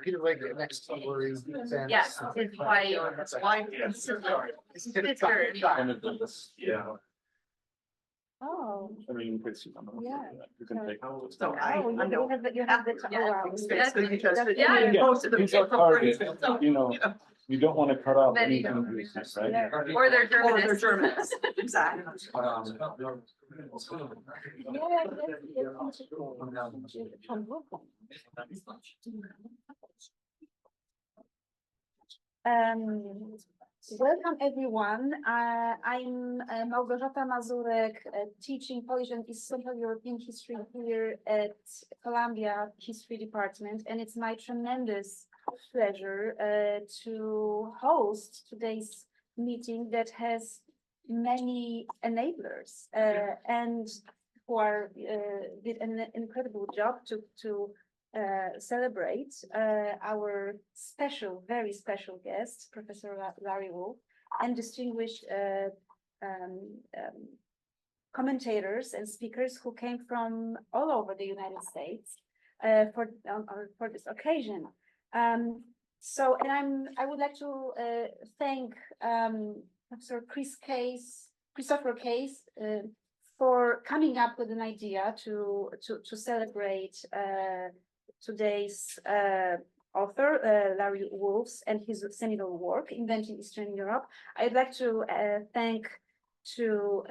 Peter like next to worry. Yes, it's why. That's why. Yeah. Oh, I mean, you Yeah. you can take. So you have the, oh, wow. Yeah. These are targets, you know, you don't want to cut off Many anything, don't. right? Or they're German. Or they're Germans. Exactly. Welcome everyone. I'm Malgorzata Mazurek, teaching Polish and East Central European history here at Columbia History Department, and it's my tremendous pleasure to host today's meeting that has many enablers and who are did an incredible job to celebrate our special, very special guest, Professor Larry Wolff, and distinguished commentators and speakers who came from all over the United States for this occasion. I would like to thank Professor Christopher Case for coming up with an idea to celebrate today's author, Larry Wolff, and his seminal work, Inventing Eastern Europe. I'd like to thank to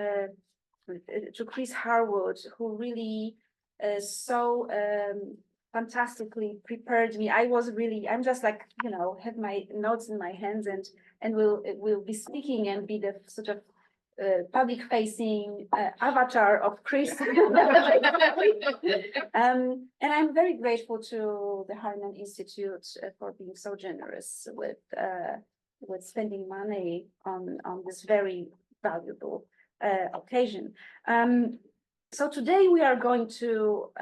Chris Harwood, who really so fantastically prepared me. I'm just like, you know, have my notes in my hands and will be speaking and be the sort of public-facing avatar of Chris. And I'm very grateful to the Harriman Institute for being so generous with spending money on this very valuable occasion. So today we are going to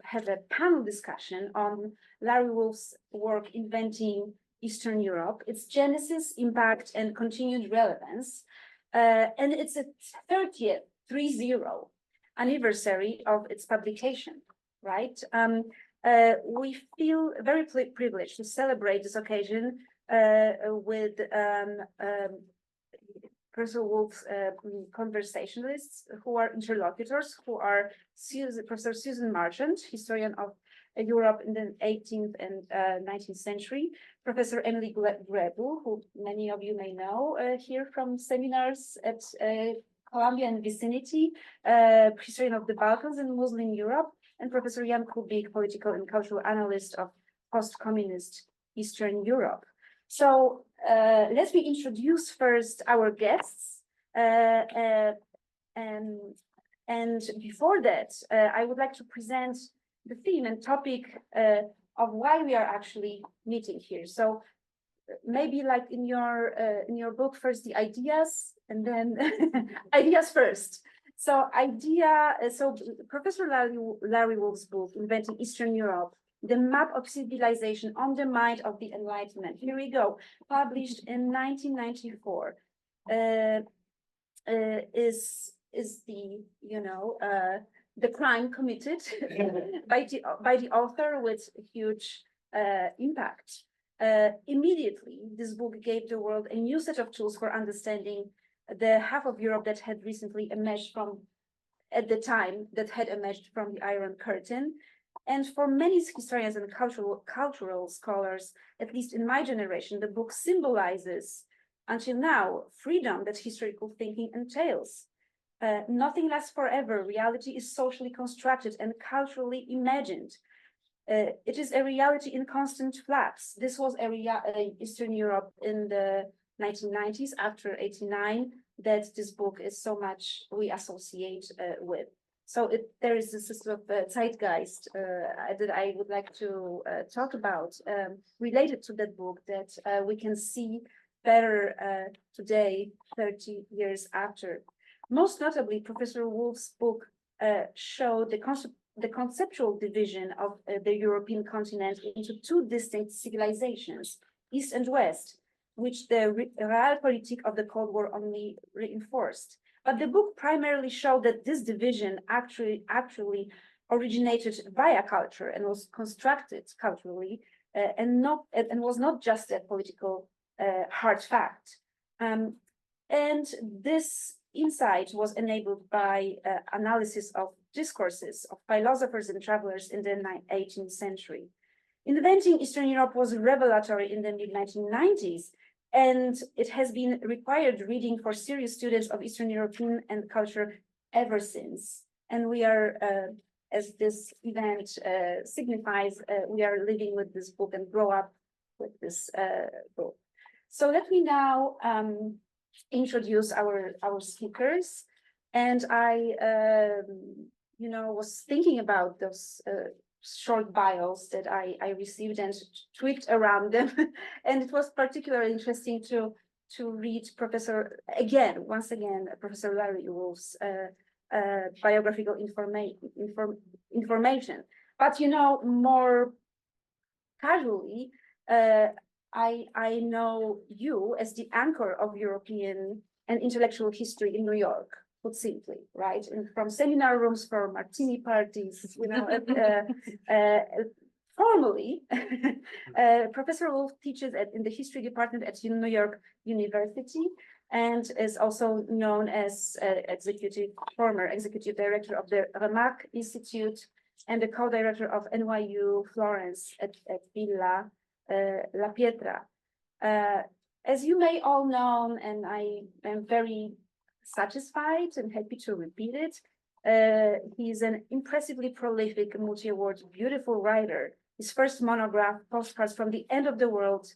have a panel discussion on Larry Wolff's work, Inventing Eastern Europe, its genesis, impact, and continued relevance. And it's a 30th anniversary of its publication, right? We feel very privileged to celebrate this occasion with Professor Wolff's conversationalists who are interlocutors, who are Professor Suzanne Marchand, historian of Europe in the 18th and 19th century, Professor Emily Greble, who many of you may know here from seminars at Columbia and vicinity, historian of the Balkans and Muslim Europe, and Professor Jan Kubik, political and cultural analyst of post-communist Eastern Europe. So let me introduce first our guests. And before that, I would like to present the theme and topic of why we are actually meeting here. So maybe like in your book, first the ideas and then ideas first. So Professor Larry Wolff's book, Inventing Eastern Europe, the map of civilization on the mind of the Enlightenment. Here we go, published in 1994, is the, you know, the crime committed by the author with huge impact. Immediately, this book gave the world a new set of tools for understanding the half of Europe that had recently emerged from, at the time, that had emerged from the Iron Curtain. And for many historians and cultural scholars, at least in my generation, the book symbolizes, until now, freedom that historical thinking entails. Nothing lasts forever. Reality is socially constructed and culturally imagined. It is a reality in constant flux. This was Eastern Europe in the 1990s, after '89, that this book is so much we associate with. So there is this sort of zeitgeist that I would like to talk about related to that book that we can see better today, 30 years after. Most notably, Professor Wolff's book showed the conceptual division of the European continent into two distinct civilizations, East and West, which the Realpolitik of the Cold War only reinforced. But the book primarily showed that this division actually originated via culture and was constructed culturally and was not just a political hard fact. And this insight was enabled by analysis of discourses of philosophers and travelers in the 18th century. Inventing Eastern Europe was revelatory in the mid-1990s, and it has been required reading for serious students of Eastern European and culture ever since. And we are, as this event signifies, we are living with this book and grow up with this book. So let me now introduce our speakers. And I, was thinking about those short bios that I received and tweaked around them. And it was particularly interesting to read once again, Professor Larry Wolff's biographical information. But, more casually, I know you as the anchor of European and intellectual history in New York, put simply, right? And from seminar rooms for martini parties, formally, Professor Wolff teaches in the history department at New York University and is also known as former executive director of the Harriman Institute and the co-director of NYU Florence at Villa La Pietra. As you may all know, and I am very satisfied and happy to repeat it, he is an impressively prolific, multi-award, beautiful writer. His first monograph, Postcards from the End of the World,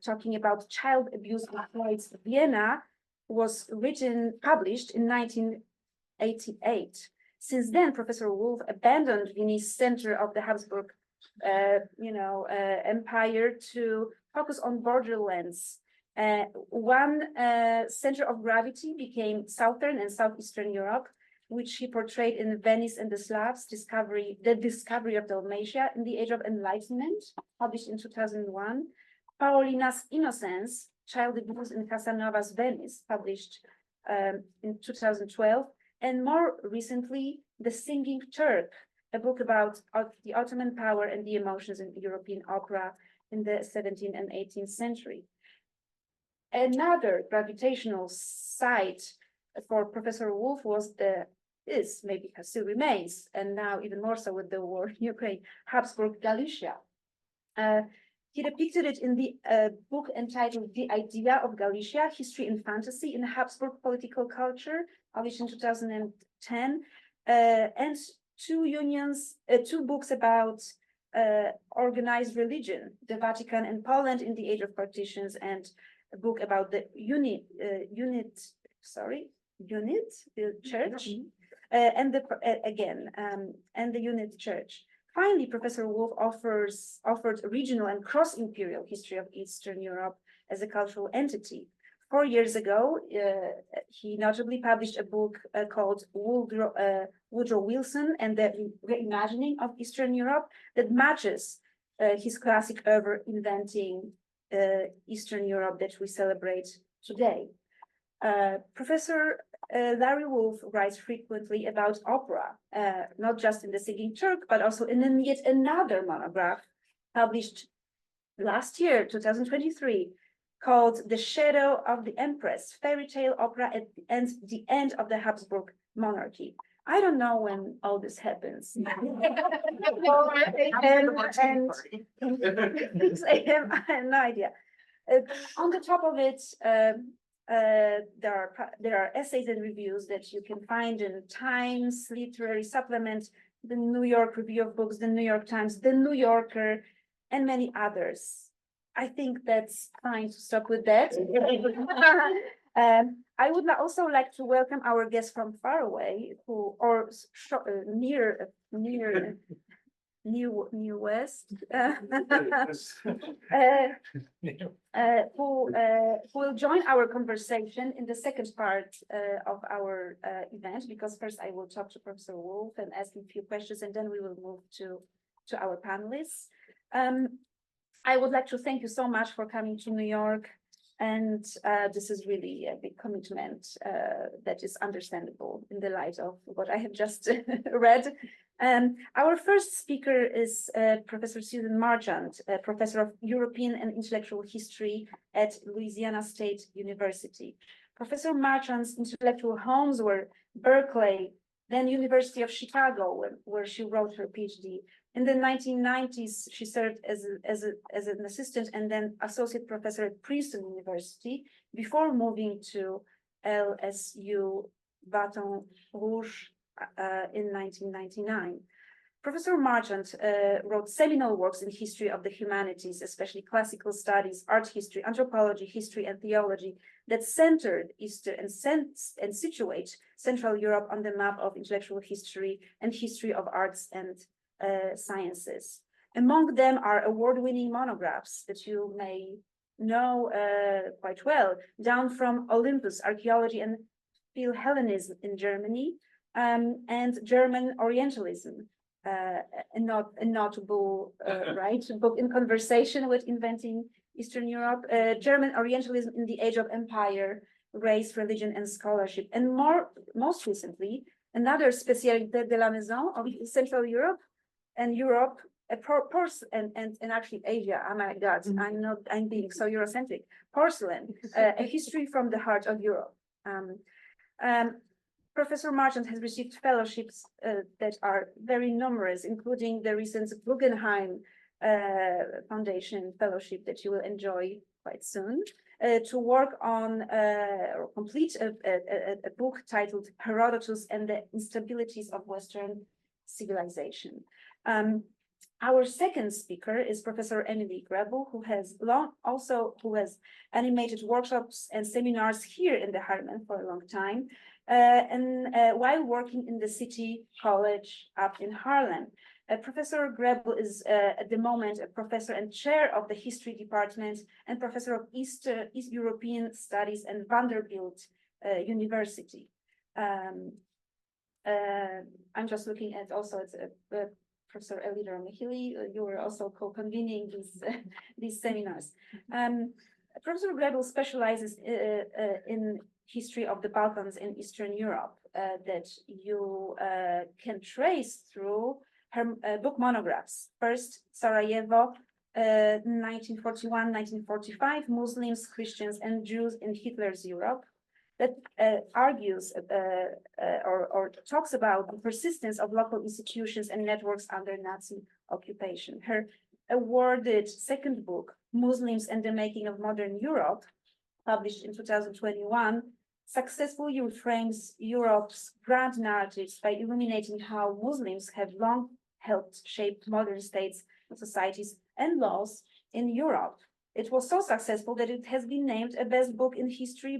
talking about child abuse in Freud's Vienna, was published in 1988. Since then, Professor Wolff abandoned Viennese center of the Habsburg empire to focus on borderlands. One center of gravity became Southern and Southeastern Europe, which he portrayed in Venice and the Slavs, the discovery of Dalmatia in the Age of Enlightenment, published in 2001. Paulina's Innocence, Child Abuse in Casanova's Venice, published in 2012. And more recently, The Singing Turk, a book about the Ottoman power and the emotions in European opera in the 17th and 18th century. Another gravitational site for Professor Wolff still remains, and now even more so with the war in Ukraine, Habsburg Galicia. He depicted it in the book entitled The Idea of Galicia, History and Fantasy in Habsburg Political Culture, published in 2010, and two books about organized religion, the Vatican and Poland in the Age of Partitions, and a book about the unit, the church, and the unit church. Finally, Professor Wolff offered regional and cross-imperial history of Eastern Europe as a cultural entity. 4 years ago, he notably published a book called Woodrow Wilson and the Reimagining of Eastern Europe that matches his classic oeuvre inventing Eastern Europe that we celebrate today. Professor Larry Wolff writes frequently about opera, not just in The Singing Turk, but also in yet another monograph published last year, 2023, called The Shadow of the Empress, Fairy Tale Opera at the End of the Habsburg Monarchy. I don't know when all this happens. I have no idea. On the top of it, there are essays and reviews that you can find in Times, Literary Supplement, the New York Review of Books, the New York Times, the New Yorker, and many others. I think that's fine to stop with that. I would also like to welcome our guests from far away, near New West, who will join our conversation in the second part of our event, because first I will talk to Professor Wolff and ask him a few questions, and then we will move to our panelists. I would like to thank you so much for coming to New York, and this is really a big commitment that is understandable in the light of what I have just read. Our first speaker is Professor Suzanne Marchand, Professor of European and Intellectual History at Louisiana State University. Professor Marchand's intellectual homes were Berkeley, then University of Chicago, where she wrote her PhD. In the 1990s, she served as an assistant and then associate professor at Princeton University before moving to LSU Baton Rouge in 1999. Professor Marchand wrote seminal works in history of the humanities, especially classical studies, art history, anthropology, history, and theology that centered Eastern and situate Central Europe on the map of intellectual history and history of arts and sciences. Among them are award-winning monographs that you may know quite well, down from Olympus, Archaeology and Philhellenism in Germany, and German Orientalism, a notable right book in conversation with inventing Eastern Europe, German Orientalism in the Age of Empire, Race, Religion, and Scholarship, and most recently, another Spécialité de la Maison of Central Europe and Europe, and actually Asia. Oh my God, I'm being so Eurocentric. Porcelain, a history from the heart of Europe. Professor Marchand has received fellowships that are very numerous, including the recent Guggenheim Foundation Fellowship that you will enjoy quite soon, to work on or complete a book titled Herodotus and the Instabilities of Western Civilization. Our second speaker is Professor Emily Greble, who has animated workshops and seminars here in the Harriman for a long time, and while working in the City College up in Harlem. Professor Greble is at the moment a professor and chair of the history department and professor of East European Studies at Vanderbilt University. I'm just looking at also Professor Elidor Mihili, you were also co-convening these seminars. Professor Greble specializes in history of the Balkans and Eastern Europe that you can trace through her book monographs. First, Sarajevo, 1941-1945, Muslims, Christians, and Jews in Hitler's Europe, that argues or talks about the persistence of local institutions and networks under Nazi occupation. Her awarded second book, Muslims and the Making of Modern Europe, published in 2021, successfully reframes Europe's grand narratives by illuminating how Muslims have long helped shape modern states, societies, and laws in Europe. It was so successful that it has been named a best book in history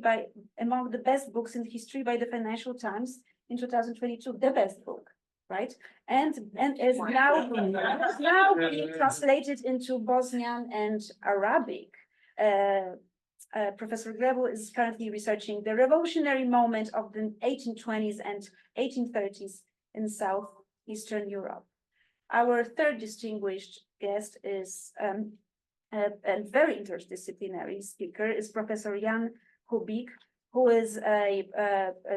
among the best books in history by the Financial Times in 2022, the best book, right? And is now being translated into Bosnian and Arabic. Professor Greble is currently researching the revolutionary moment of the 1820s and 1830s in Southeastern Europe. Our third distinguished guest is a very interdisciplinary speaker, is Professor Jan Kubik, who is a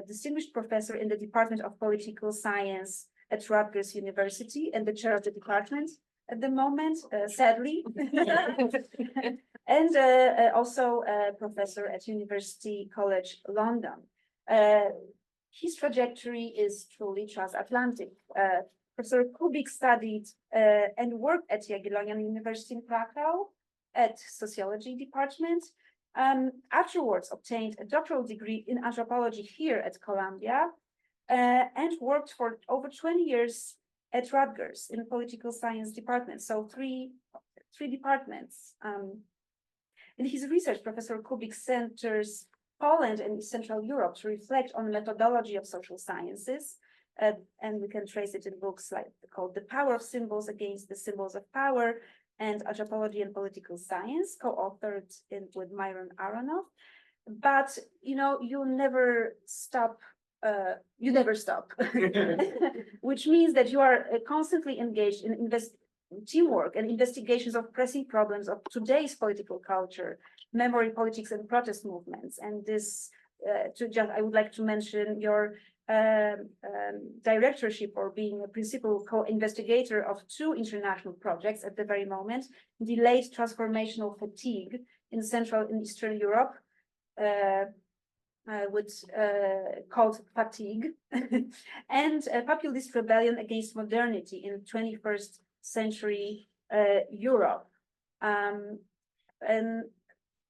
distinguished professor in the Department of Political Science at Rutgers University and the chair of the department at the moment, sadly, and also a professor at University College London. His trajectory is truly transatlantic. Professor Kubik studied and worked at Jagiellonian University in Krakow at Sociology Department. Afterwards obtained a doctoral degree in anthropology here at Columbia and worked for over 20 years at Rutgers in Political Science Department, so three departments. In his research, Professor Kubik centers Poland and Central Europe to reflect on the methodology of social sciences, and we can trace it in books like called The Power of Symbols Against the Symbols of Power and Anthropology and Political Science, co-authored with Myron Aronoff. But you never stop, which means that you are constantly engaged in teamwork and investigations of pressing problems of today's political culture, memory politics, and protest movements. And this, I would like to mention your directorship or being a principal co-investigator of two international projects at the very moment, delayed transformational fatigue in Central and Eastern Europe, called fatigue, and a populist rebellion against modernity in 21st century Europe. And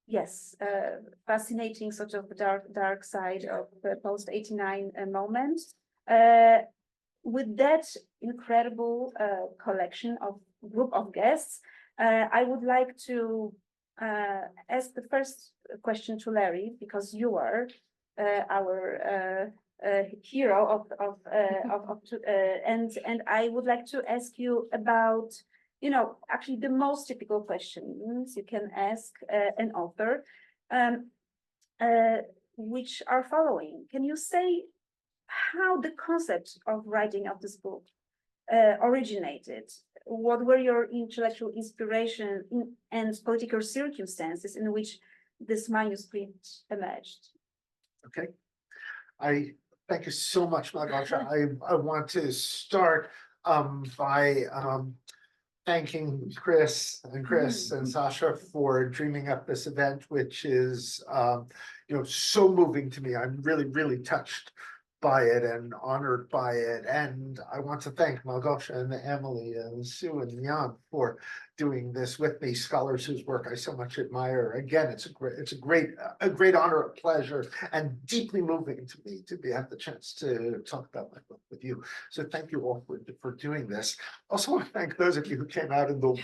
yes, fascinating sort of dark side of the post-89 moment. With that incredible collection of group of guests, I would like to ask the first question to Larry, because you are our hero and I would like to ask you about, actually the most typical questions you can ask an author, which are following. Can you say how the concept of writing of this book originated? What were your intellectual inspiration and political circumstances in which this manuscript emerged? Okay. I thank you so much, Malgorzata. I want to start by thanking Chris and Sasha for dreaming up this event, which is so moving to me. I'm really touched by it and honored by it. And I want to thank Malgorzata and Emily and Sue and Jan for doing this with me, scholars whose work I so much admire. Again, it's a great honor, a pleasure, and deeply moving to me to have the chance to talk about my book with you. So thank you all for doing this. Also want to thank those of you who came out in the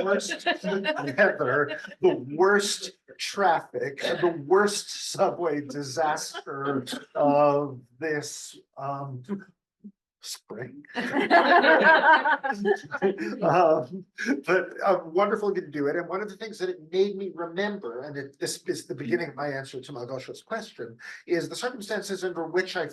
worst weather, the worst traffic, and the worst subway disaster of this spring. But wonderful to do it. And one of the things that it made me remember, and this is the beginning of my answer to Malgorzata's question, is the circumstances under which I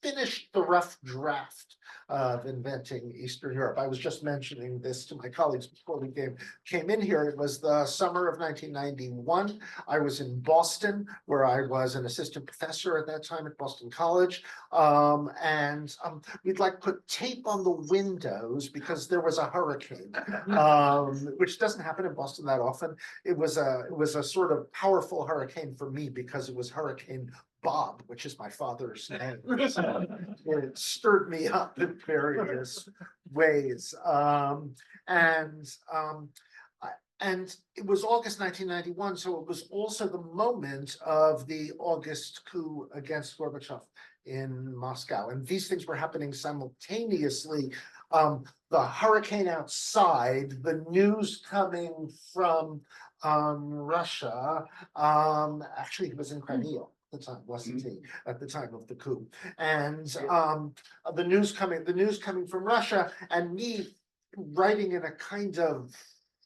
finished the rough draft of Inventing Eastern Europe. I was just mentioning this to my colleagues before we came in here. It was the summer of 1991. I was in Boston, where I was an assistant professor at that time at Boston College. We'd put tape on the windows because there was a hurricane, which doesn't happen in Boston that often. It was a sort of powerful hurricane for me because it was Hurricane Bob, which is my father's name. So it stirred me up in various ways. And it was August 1991, so it was also the moment of the August coup against Gorbachev in Moscow. And these things were happening simultaneously. The hurricane outside, the news coming from Russia, actually he was in Crimea at the time, wasn't he, at the time of the coup? And the news coming from Russia, and me writing in a kind of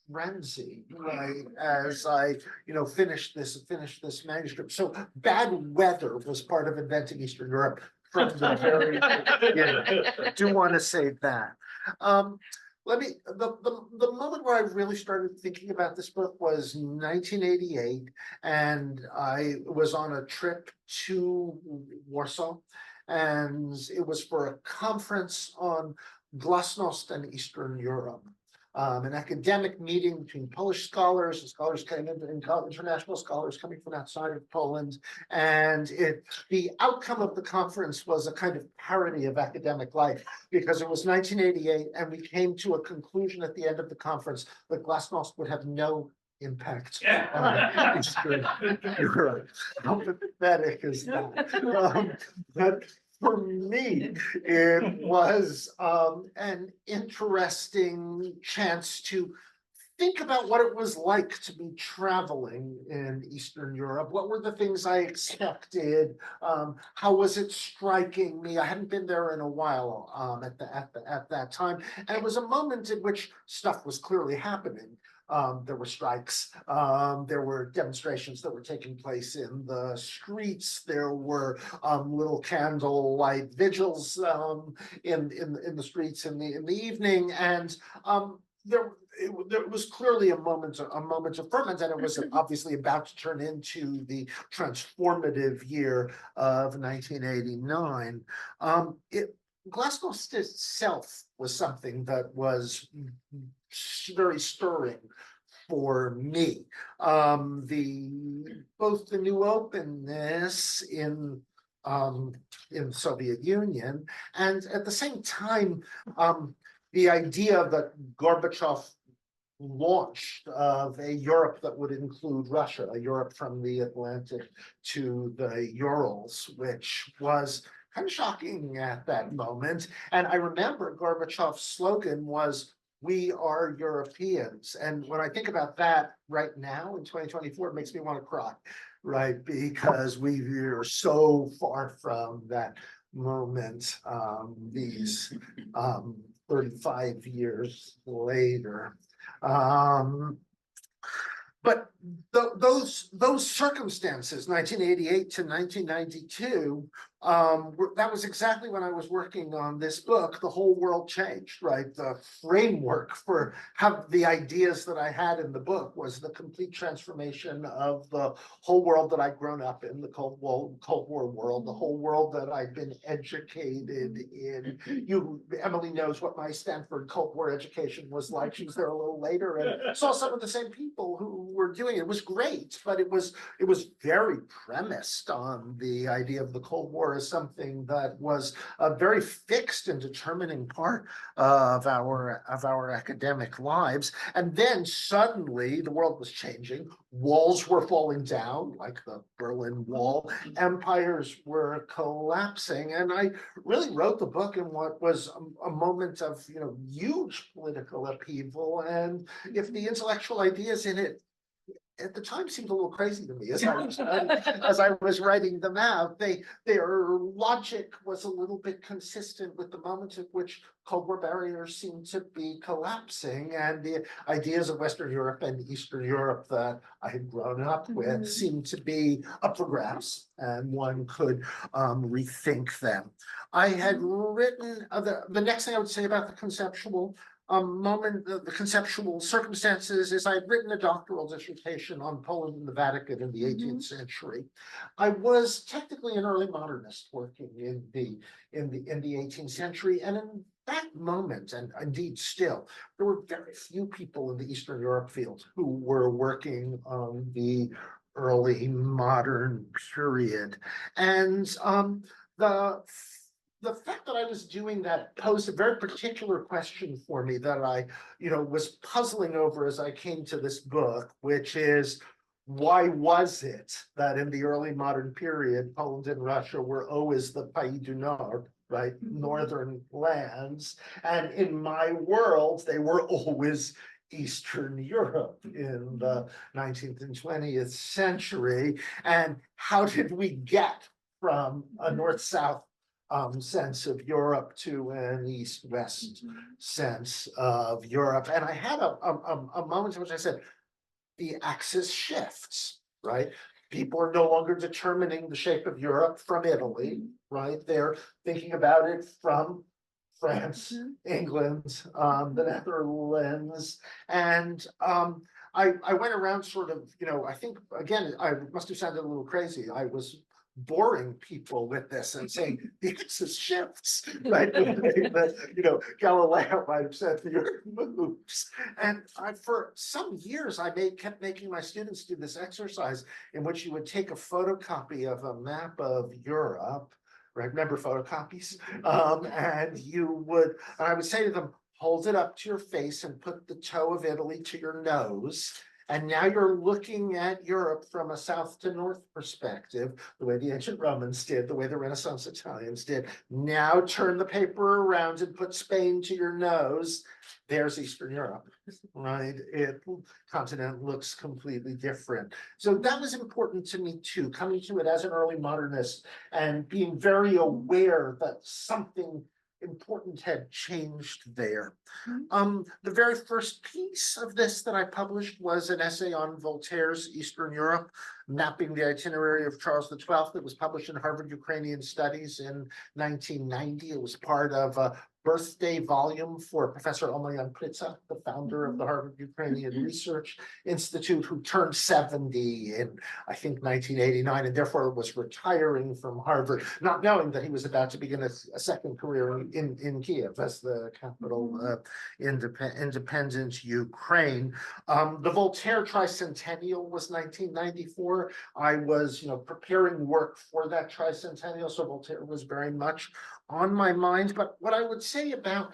frenzy, right, as I finished this manuscript. So bad weather was part of Inventing Eastern Europe from the very beginning. I do want to say that. The moment where I really started thinking about this book was 1988, and I was on a trip to Warsaw, and it was for a conference on Glasnost and Eastern Europe. An academic meeting between Polish scholars and scholars came in, international scholars coming from outside of Poland. And the outcome of the conference was a kind of parody of academic life, because it was 1988 and we came to a conclusion at the end of the conference that Glasnost would have no impact on Eastern Europe. How pathetic is that? But for me, it was an interesting chance to think about what it was like to be traveling in Eastern Europe. What were the things I expected? How was it striking me? I hadn't been there in a while at that time. And it was a moment in which stuff was clearly happening. There were strikes, there were demonstrations that were taking place in the streets, there were little candlelight vigils in the streets in the evening, and there was clearly a moment of ferment, and it was obviously about to turn into the transformative year of 1989. Glasnost itself was something that was very stirring for me. Both the new openness in the Soviet Union, and at the same time, the idea that Gorbachev launched of a Europe that would include Russia, a Europe from the Atlantic to the Urals, which was kind of shocking at that moment. And I remember Gorbachev's slogan was, "We are Europeans." And when I think about that right now in 2024, it makes me want to cry, right? Because we are so far from that moment, these 35 years later. But those circumstances, 1988 to 1992, that was exactly when I was working on this book. The whole world changed, right? The framework for how the ideas that I had in the book was the complete transformation of the whole world that I'd grown up in, the Cold War world, the whole world that I'd been educated in. Emily knows what my Stanford Cold War education was like. She was there a little later and saw some of the same people who were doing it. It was great, but it was very premised on the idea of the Cold War as something that was a very fixed and determining part of our academic lives. And then suddenly the world was changing. Walls were falling down, like the Berlin Wall. Empires were collapsing. And I really wrote the book in what was a moment of, huge political upheaval. And if the intellectual ideas in it at the time seemed a little crazy to me as I was writing them out. Their logic was a little bit consistent with the moment at which Cold War barriers seemed to be collapsing, and the ideas of Western Europe and Eastern Europe that I had grown up with seemed to be up for grabs, and one could rethink them. I had written the next thing I would say about the conceptual moment, the conceptual circumstances, is I had written a doctoral dissertation on Poland and the Vatican in the 18th century. I was technically an early modernist working in the 18th century, and in that moment, and indeed still, there were very few people in the Eastern Europe field who were working on the early modern period. And the fact that I was doing that posed a very particular question for me that I, was puzzling over as I came to this book, which is, why was it that in the early modern period, Poland and Russia were always the Pays du Nord, right, northern lands, and in my world, they were always Eastern Europe in the 19th and 20th century? And how did we get from a north-south sense of Europe to an east-west sense of Europe? And I had a moment in which I said, the axis shifts, right? People are no longer determining the shape of Europe from Italy, right? They're thinking about it from France, England, the Netherlands. And I went around sort of, I think, again, I must have sounded a little crazy. I was boring people with this and saying the axis shifts, right? Galileo might have said the earth moves. And for some years, kept making my students do this exercise in which you would take a photocopy of a map of Europe, right? Remember photocopies? And I would say to them, hold it up to your face and put the toe of Italy to your nose. And now you're looking at Europe from a south to north perspective, the way the ancient Romans did, the way the Renaissance Italians did. Now turn the paper around and put Spain to your nose. There's Eastern Europe, right? Continent looks completely different. So that was important to me too, coming to it as an early modernist and being very aware that something important had changed there. The very first piece of this that I published was an essay on Voltaire's Eastern Europe, mapping the itinerary of Charles XII. That was published in Harvard Ukrainian Studies in 1990. It was part of a birthday volume for Professor Omayan Pritsa, the founder of the Harvard Ukrainian Research Institute, who turned 70 in, I think, 1989, and therefore was retiring from Harvard, not knowing that he was about to begin a second career in Kiev as the capital of independent Ukraine. The Voltaire Tricentennial was 1994. I was, preparing work for that tricentennial, so Voltaire was very much on my mind. But what I would say about,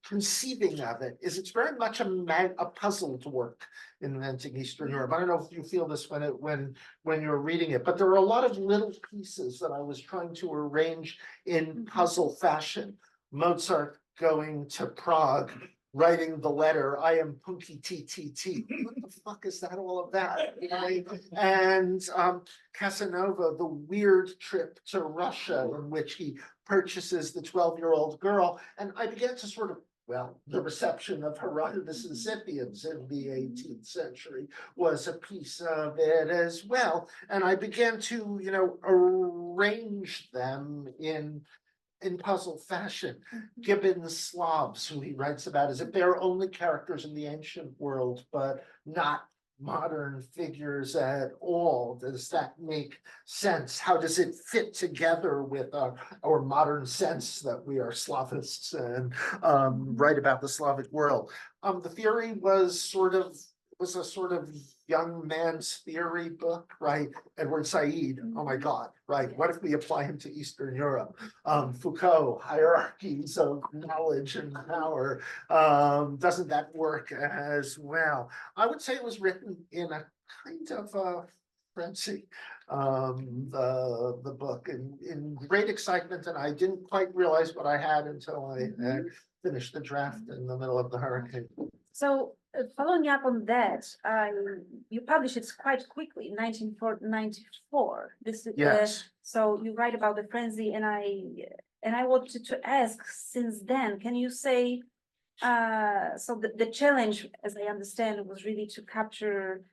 conceiving of it is it's very much a puzzle to work inventing Eastern Europe. I don't know if you feel this when you're reading it, but there are a lot of little pieces that I was trying to arrange in puzzle fashion. Mozart going to Prague, writing the letter, I am Punky TTT. What the fuck is that all about? And Casanova, the weird trip to Russia in which he purchases the 12-year-old girl. And I began to sort of, the reception of Herodotus' Scythians in the 18th century was a piece of it as well. And I began to, arrange them in puzzle fashion. Gibbon's Slavs, who he writes about, as if they're only characters in the ancient world, but not modern figures at all. Does that make sense? How does it fit together with our modern sense that we are Slavists and write about the Slavic world? The theory was a sort of young man's theory book, right? Edward Said, oh my God, right? What if we apply him to Eastern Europe? Foucault, hierarchies of knowledge and power. Doesn't that work as well? I would say it was written in a kind of frenzy, the book, in great excitement, and I didn't quite realize what I had until I finished the draft in the middle of the hurricane. So following up on that, you published it quite quickly, 1994. This is Yes. so you write about the frenzy, and I wanted to ask, since then, can you say, so the challenge, as I understand, was really to capture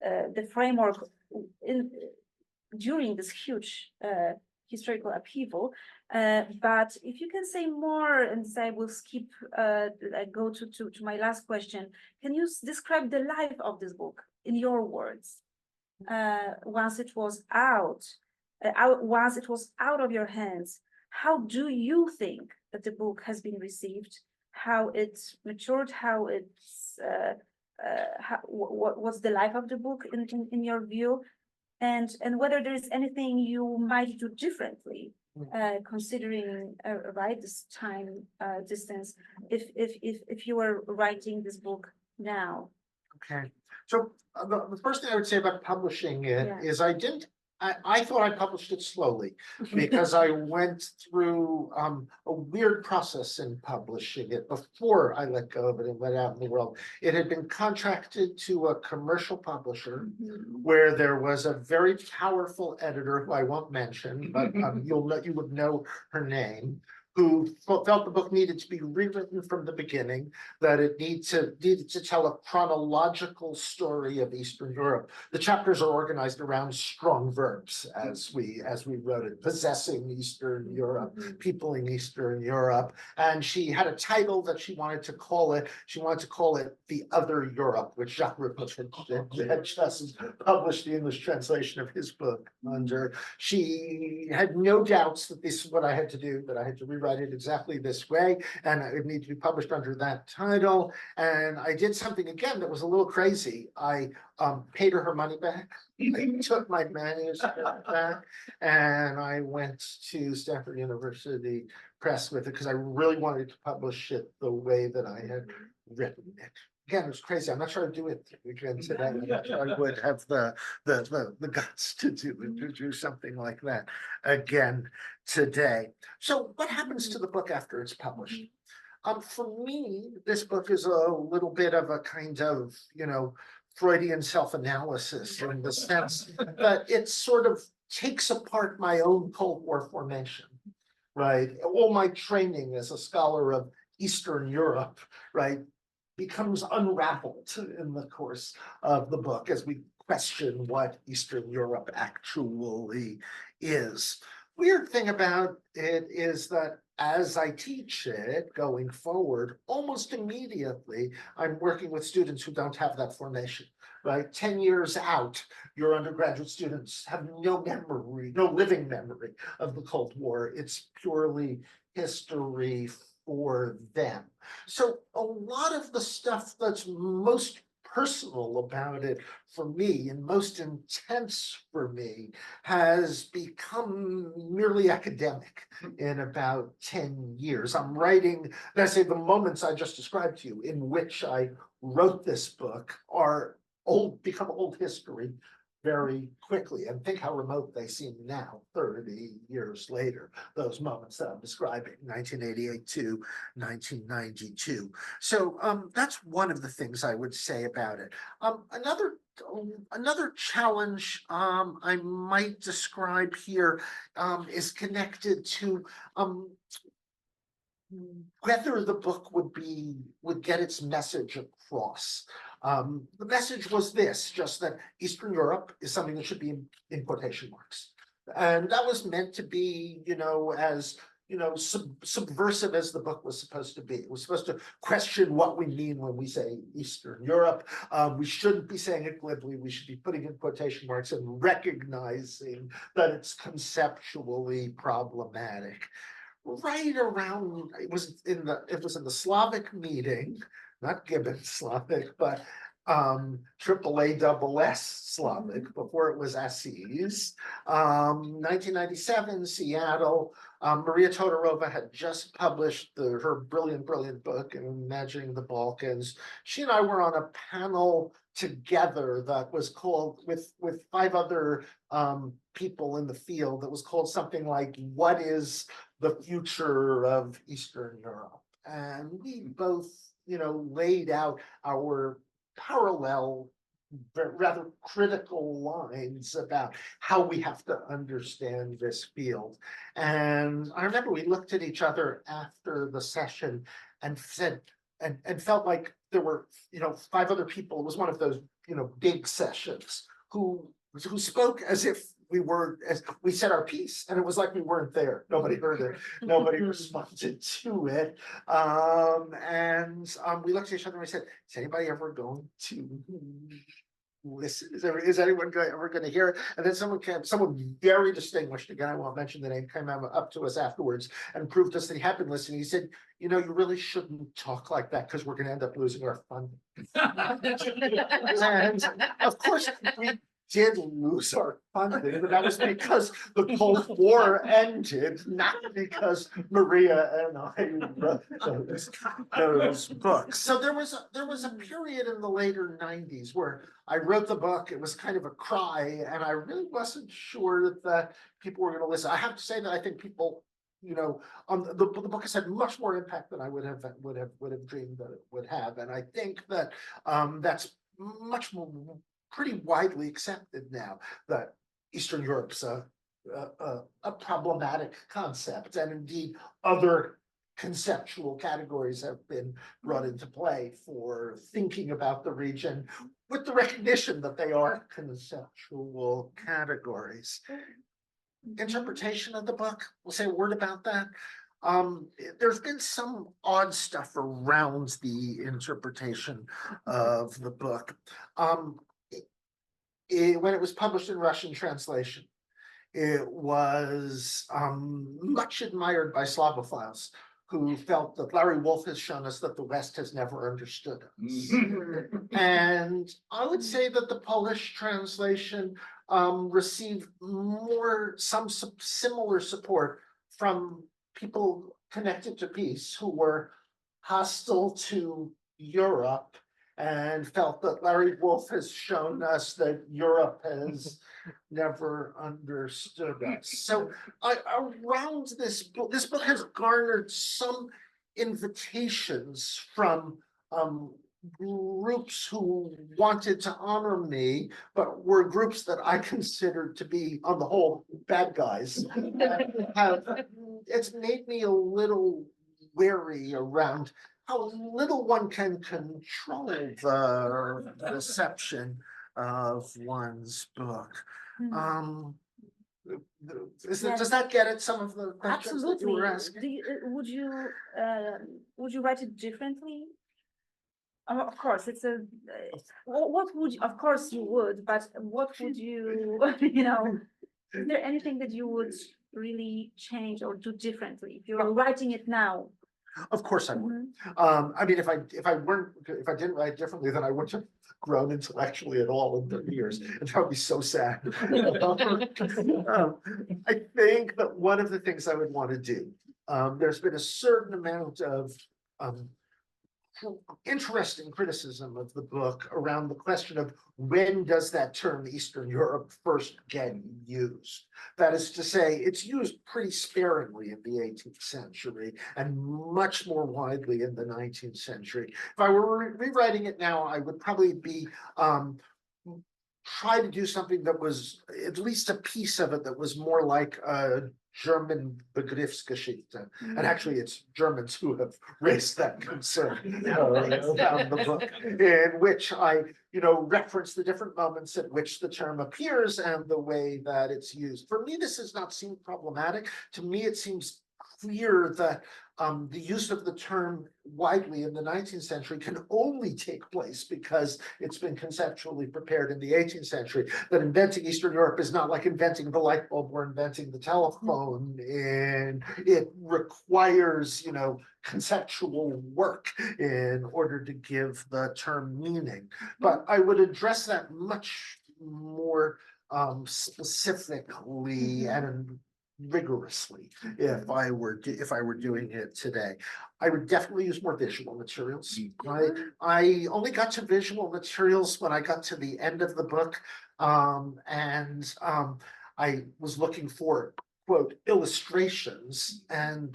the framework during this huge historical upheaval. But if you can say more, and say we'll skip, go to my last question. Can you describe the life of this book in your words? Once it was once it was out of your hands, how do you think that the book has been received? How it matured? How it's what's the life of the book in your view? And whether there is anything you might do differently, considering right, this time distance, if you were writing this book now. Okay, so the first thing I would say about publishing it is I thought I published it slowly because I went through a weird process in publishing it before I let go of it and went out in the world. It had been contracted to a commercial publisher where there was a very powerful editor who I won't mention, but you would know her name, who felt the book needed to be rewritten from the beginning, that it needed to tell a chronological story of Eastern Europe. The chapters are organized around strong verbs, as we wrote it: possessing Eastern Europe, peopling Eastern Europe. And she had a title that she wanted to call it. She wanted to call it The Other Europe, which Jacques Rupert had just published the English translation of his book under. She had no doubts that this is what I had to do, that I had to rewrite it exactly this way, and it would need to be published under that title. And I did something again that was a little crazy. I paid her money back. I took my manuscript back, and I went to Stanford University Press with it because I really wanted to publish it the way that I had written it. Again, it was crazy. I'm not sure I'd do it again today. I'm not sure I would have the guts to do something like that again today. So what happens to the book after it's published? For me, this book is a little bit of a kind of, Freudian self-analysis, in the sense that it sort of takes apart my own Cold War formation, right? All my training as a scholar of Eastern Europe, right, becomes unraveled in the course of the book as we question what Eastern Europe actually is. weird thing about it is that as I teach it going forward, almost immediately, I'm working with students who don't have that formation, right? 10 years out, your undergraduate students have no memory, no living memory of the Cold War. It's purely history for them. So a lot of the stuff that's most personal about it for me and most intense for me has become merely academic in about 10 years. I'm writing, and I say the moments I just described to you in which I wrote this book are become old history very quickly, and think how remote they seem now, 30 years later, those moments that I'm describing, 1988 to 1992. So that's one of the things I would say about it. Another challenge I might describe here is connected to whether the book would get its message across. The message was this, just that Eastern Europe is something that should be in quotation marks. And that was meant to be, as subversive as the book was supposed to be. It was supposed to question what we mean when we say Eastern Europe. We shouldn't be saying it glibly. We should be putting in quotation marks and recognizing that it's conceptually problematic. Right around, it was in the Slavic meeting, not Gibbon Slavic, but AAA double S Slavic before it was Assis. 1997, Seattle. Maria Todorova had just published her brilliant book, Imagining the Balkans. She and I were on a panel together that was called with 5 other people in the field, that was called something like "What is the future of Eastern Europe?" And we both, laid out our parallel, rather critical lines about how we have to understand this field. And I remember we looked at each other after the session and said, and felt like there were, 5 other people. It was one of those, big sessions who spoke as if as we said our piece, and it was like we weren't there. Nobody heard it. Nobody responded to it. We looked at each other and we said, is anybody ever going to listen? Is anyone ever going to hear it? And then someone very distinguished, again, I won't mention the name, came up to us afterwards and proved to us that he had been listening. He said, you really shouldn't talk like that because we're going to end up losing our funding. And of course, we did lose our funding, but that was because the Cold War ended, not because Maria and I wrote those books. So there was a period in the later 90s where I wrote the book. It was kind of a cry, and I really wasn't sure that people were going to listen. I have to say that I think people, the book has had much more impact than I would have dreamed that it would have, and I think that that's much more pretty widely accepted now that Eastern Europe's a problematic concept, and indeed other conceptual categories have been brought into play for thinking about the region, with the recognition that they are conceptual categories. Interpretation of the book, we'll say a word about that. There's been some odd stuff around the interpretation of the book. When it was published in Russian translation, it was much admired by Slavophiles who felt that Larry Wolff has shown us that the West has never understood us. And I would say that the Polish translation received some similar support from people connected to peace who were hostile to Europe and felt that Larry Wolff has shown us that Europe has never understood us. So around this book has garnered some invitations from groups who wanted to honor me, but were groups that I considered to be, on the whole, bad guys. It's made me a little wary around how little one can control the reception of one's book. Does that get at some of the questions that you Absolutely. were asking? Would you write it differently? Of course, it's a, what would, of course you would, but what would you, is there anything that you would really change or do differently if you're writing it now? Of course I would. I mean, if I didn't write differently, then I wouldn't have grown intellectually at all in 30 years. And that would be so sad. I think that one of the things I would want to do, there's been a certain amount of interesting criticism of the book around the question of when does that term Eastern Europe first get used? That is to say, it's used pretty sparingly in the 18th century and much more widely in the 19th century. If I were rewriting it now, I would probably be try to do something that was at least a piece of it that was more like a German Begriffsgeschichte. And actually it's Germans who have raised that concern around the book, in which I, reference the different moments at which the term appears and the way that it's used. For me, this does not seem problematic. To me, it seems clear that the use of the term widely in the 19th century can only take place because it's been conceptually prepared in the 18th century. That inventing Eastern Europe is not like inventing the light bulb or inventing the telephone, and it requires, conceptual work in order to give the term meaning. But I would address that much more specifically and rigorously if I were doing it today. I would definitely use more visual materials. I only got to visual materials when I got to the end of the book, and I was looking for quote illustrations, and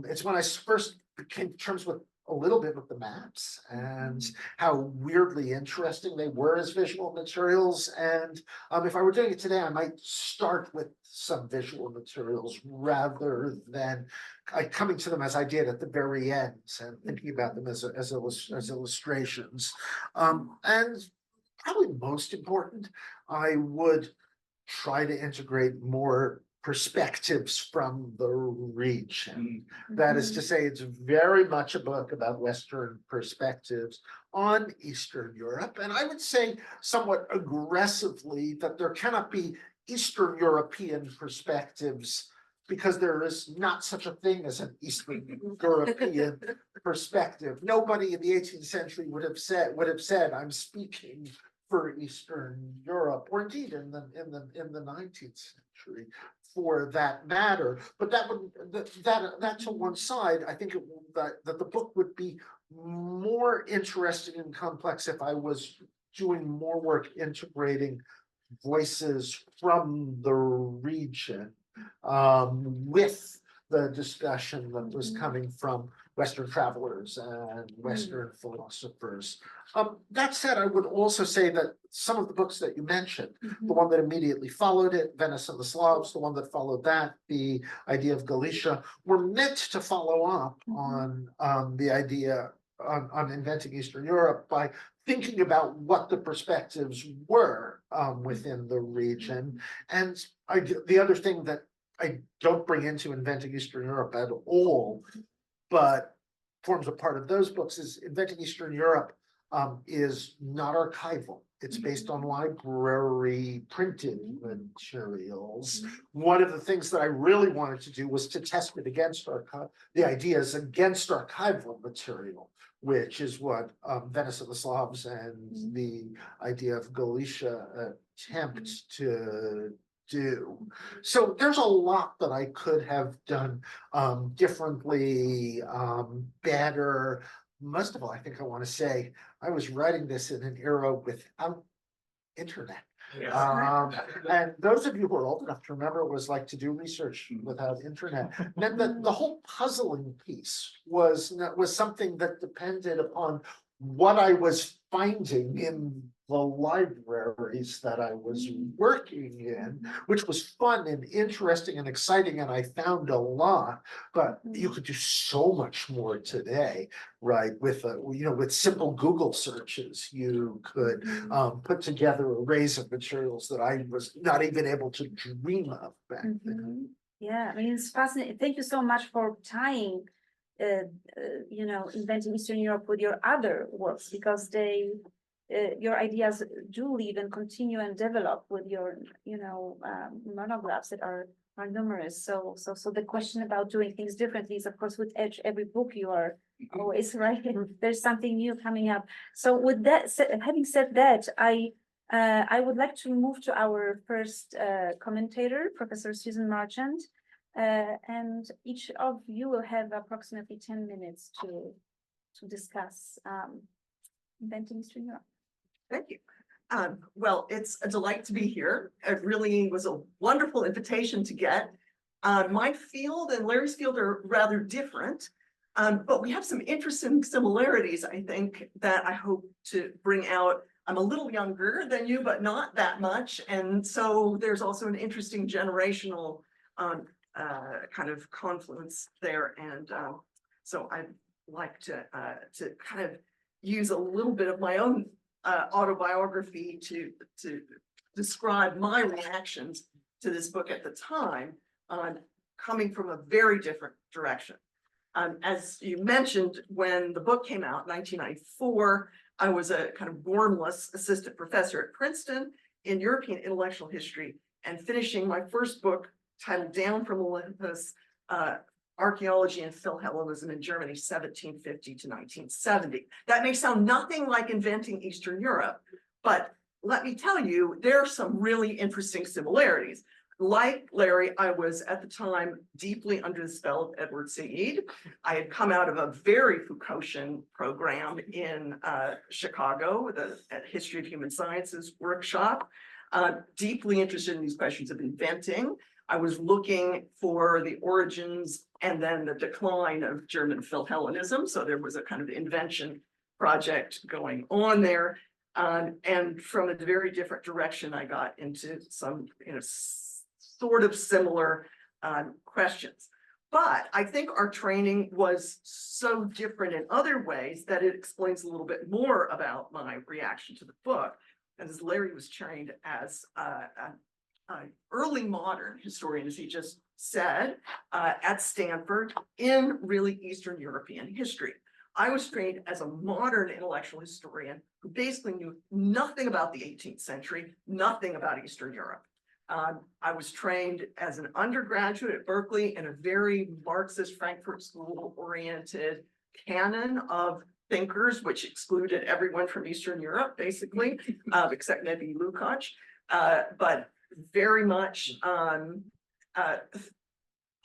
it's when I first came to terms with a little bit with the maps and how weirdly interesting they were as visual materials. And if I were doing it today, I might start with some visual materials rather than coming to them as I did at the very end and thinking about them as illustrations. And probably most important, I would try to integrate more perspectives from the region. That is to say, it's very much a book about Western perspectives on Eastern Europe. And I would say somewhat aggressively that there cannot be Eastern European perspectives because there is not such a thing as an Eastern European perspective. Nobody in the 18th century would have said, I'm speaking for Eastern Europe, or indeed in the 19th century, for that matter. But that to one side, I think that the book would be more interesting and complex if I was doing more work integrating voices from the region with the discussion that was coming from Western travelers and Western philosophers. That said, I would also say that some of the books that you mentioned, the one that immediately followed it, Venice and the Slavs, the one that followed that, the idea of Galicia, were meant to follow up on the idea on inventing Eastern Europe by thinking about what the perspectives were within the region. And the other thing that I don't bring into inventing Eastern Europe at all, but forms a part of those books, is inventing Eastern Europe is not archival. It's based on library printed materials. One of the things that I really wanted to do was to test it against the ideas against archival material, which is what Venice of the Slavs and the idea of Galicia attempt to do. So there's a lot that I could have done differently, better. Most of all, I think I want to say I was writing this in an era without internet. And those of you who are old enough to remember what it was like to do research without internet, meant that the whole puzzling piece was something that depended upon what I was finding in the libraries that I was working in, which was fun and interesting and exciting, and I found a lot. But you could do so much more today, right? With with simple Google searches, you could put together arrays of materials that I was not even able to dream of back then. Yeah, I mean, it's fascinating. Thank you so much for tying, inventing Eastern Europe with your other works, because your ideas do live and continue and develop with your, monographs that are numerous. So the question about doing things differently is, of course, with every book you are always right. There's something new coming up. So with that, having said that, I would like to move to our first commentator, Professor Suzanne Marchand, and each of you will have approximately 10 minutes to discuss inventing Eastern Europe. Thank you. Well, it's a delight to be here. It really was a wonderful invitation to get. My field and Larry's field are rather different, but we have some interesting similarities, I think, that I hope to bring out. I'm a little younger than you, but not that much. And so there's also an interesting generational kind of confluence there. And so I'd like to kind of use a little bit of my own autobiography to describe my reactions to this book at the time, coming from a very different direction. As you mentioned, when the book came out, 1994, I was a kind of gormless assistant professor at Princeton in European intellectual history and finishing my first book titled Down from Olympus, Archaeology and Philhellenism in Germany, 1750 to 1970. That may sound nothing like inventing Eastern Europe, but let me tell you, there are some really interesting similarities. Like Larry, I was at the time deeply under the spell of Edward Said. I had come out of a very Foucaultian program in Chicago, the History of Human Sciences workshop, deeply interested in these questions of inventing. I was looking for the origins and then the decline of German Philhellenism. So there was a kind of invention project going on there. And from a very different direction, I got into some, sort of similar questions. But I think our training was so different in other ways that it explains a little bit more about my reaction to the book. And as Larry was trained as an early modern historian, as he just said, at Stanford in really Eastern European history. I was trained as a modern intellectual historian who basically knew nothing about the 18th century, nothing about Eastern Europe. I was trained as an undergraduate at Berkeley in a very Marxist Frankfurt School oriented canon of thinkers, which excluded everyone from Eastern Europe, basically, except maybe Lukács, but very much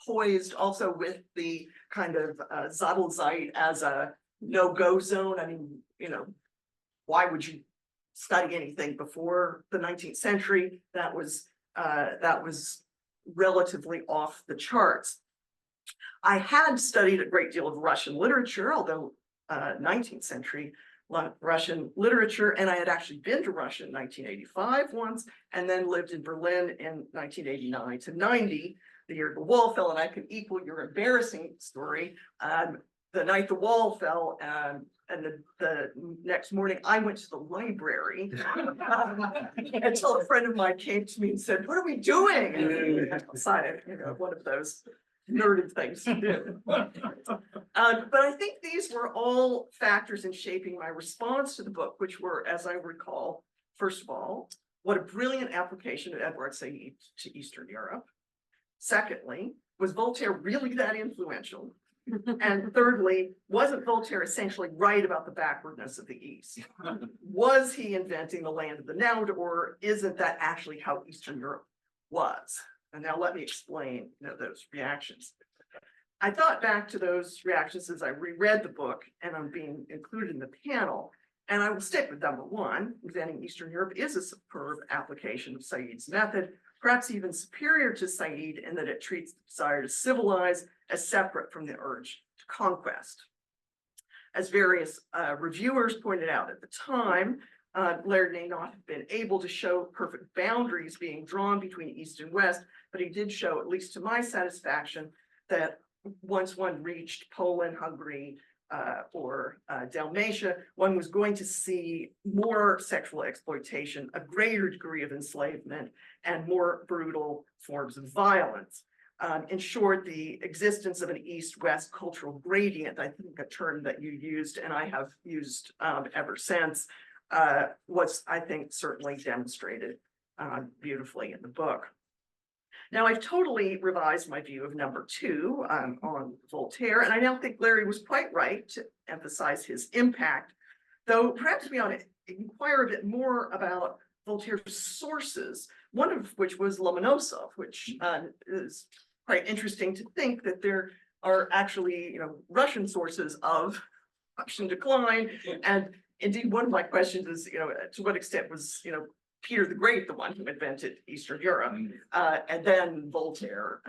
poised also with the kind of Zadelzeit as a no-go zone. I mean, why would you study anything before the 19th century? That was relatively off the charts. I had studied a great deal of Russian literature, although 19th century Russian literature, and I had actually been to Russia in 1985 once, and then lived in Berlin in 1989 to 90, the year the wall fell, and I can equal your embarrassing story. The night the wall fell, and the next morning I went to the library until a friend of mine came to me and said, "What are we doing?" And I decided, one of those nerdy things to do. But I think these were all factors in shaping my response to the book, which were, as I recall, first of all, what a brilliant application of Edward Said to Eastern Europe. Secondly, was Voltaire really that influential? And thirdly, wasn't Voltaire essentially right about the backwardness of the East? Was he inventing the land of the now, or isn't that actually how Eastern Europe was? And now let me explain those reactions. I thought back to those reactions as I reread the book, and I'm being included in the panel. And I will stick with number one. Inventing Eastern Europe is a superb application of Said's method, perhaps even superior to Said in that it treats the desire to civilize as separate from the urge to conquest. As various reviewers pointed out at the time, Larry may not have been able to show perfect boundaries being drawn between East and West, but he did show, at least to my satisfaction, that once one reached Poland, Hungary, or Dalmatia, one was going to see more sexual exploitation, a greater degree of enslavement, and more brutal forms of violence. In short, the existence of an East-West cultural gradient, I think a term that you used and I have used ever since, was, I think, certainly demonstrated beautifully in the book. Now, I've totally revised my view of number 2 on Voltaire, and I now think Larry was quite right to emphasize his impact, though perhaps we ought to inquire a bit more about Voltaire's sources, one of which was Lomonosov, which is quite interesting to think that there are actually, Russian sources of Russian decline. And indeed, one of my questions is, to what extent was, Peter the Great the one who invented Eastern Europe? And then Voltaire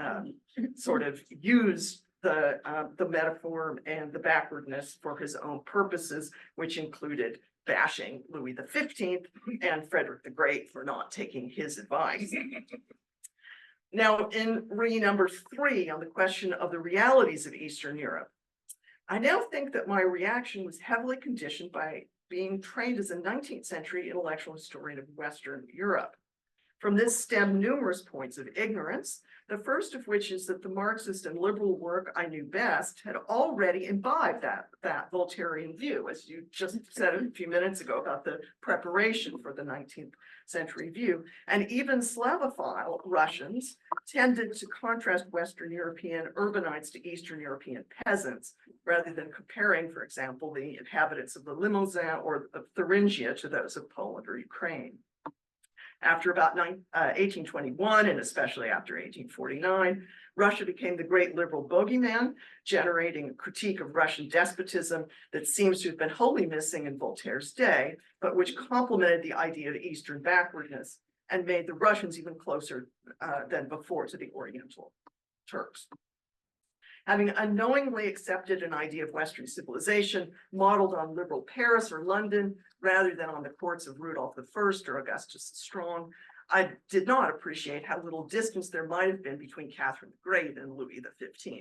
sort of used the metaphor and the backwardness for his own purposes, which included bashing Louis XV and Frederick the Great for not taking his advice. Now, in number 3, on the question of the realities of Eastern Europe, I now think that my reaction was heavily conditioned by being trained as a 19th century intellectual historian of Western Europe. From this stem numerous points of ignorance, the first of which is that the Marxist and liberal work I knew best had already imbibed that Voltairean view, as you just said a few minutes ago about the preparation for the 19th century view. And even Slavophile Russians tended to contrast Western European urbanites to Eastern European peasants, rather than comparing, for example, the inhabitants of the Limousin or of Thuringia to those of Poland or Ukraine. After about 1821, and especially after 1849, Russia became the great liberal bogeyman, generating a critique of Russian despotism that seems to have been wholly missing in Voltaire's day, but which complemented the idea of Eastern backwardness and made the Russians even closer than before to the Oriental Turks. Having unknowingly accepted an idea of Western civilization modeled on liberal Paris or London, rather than on the courts of Rudolph I or Augustus the Strong, I did not appreciate how little distance there might have been between Catherine the Great and Louis XV.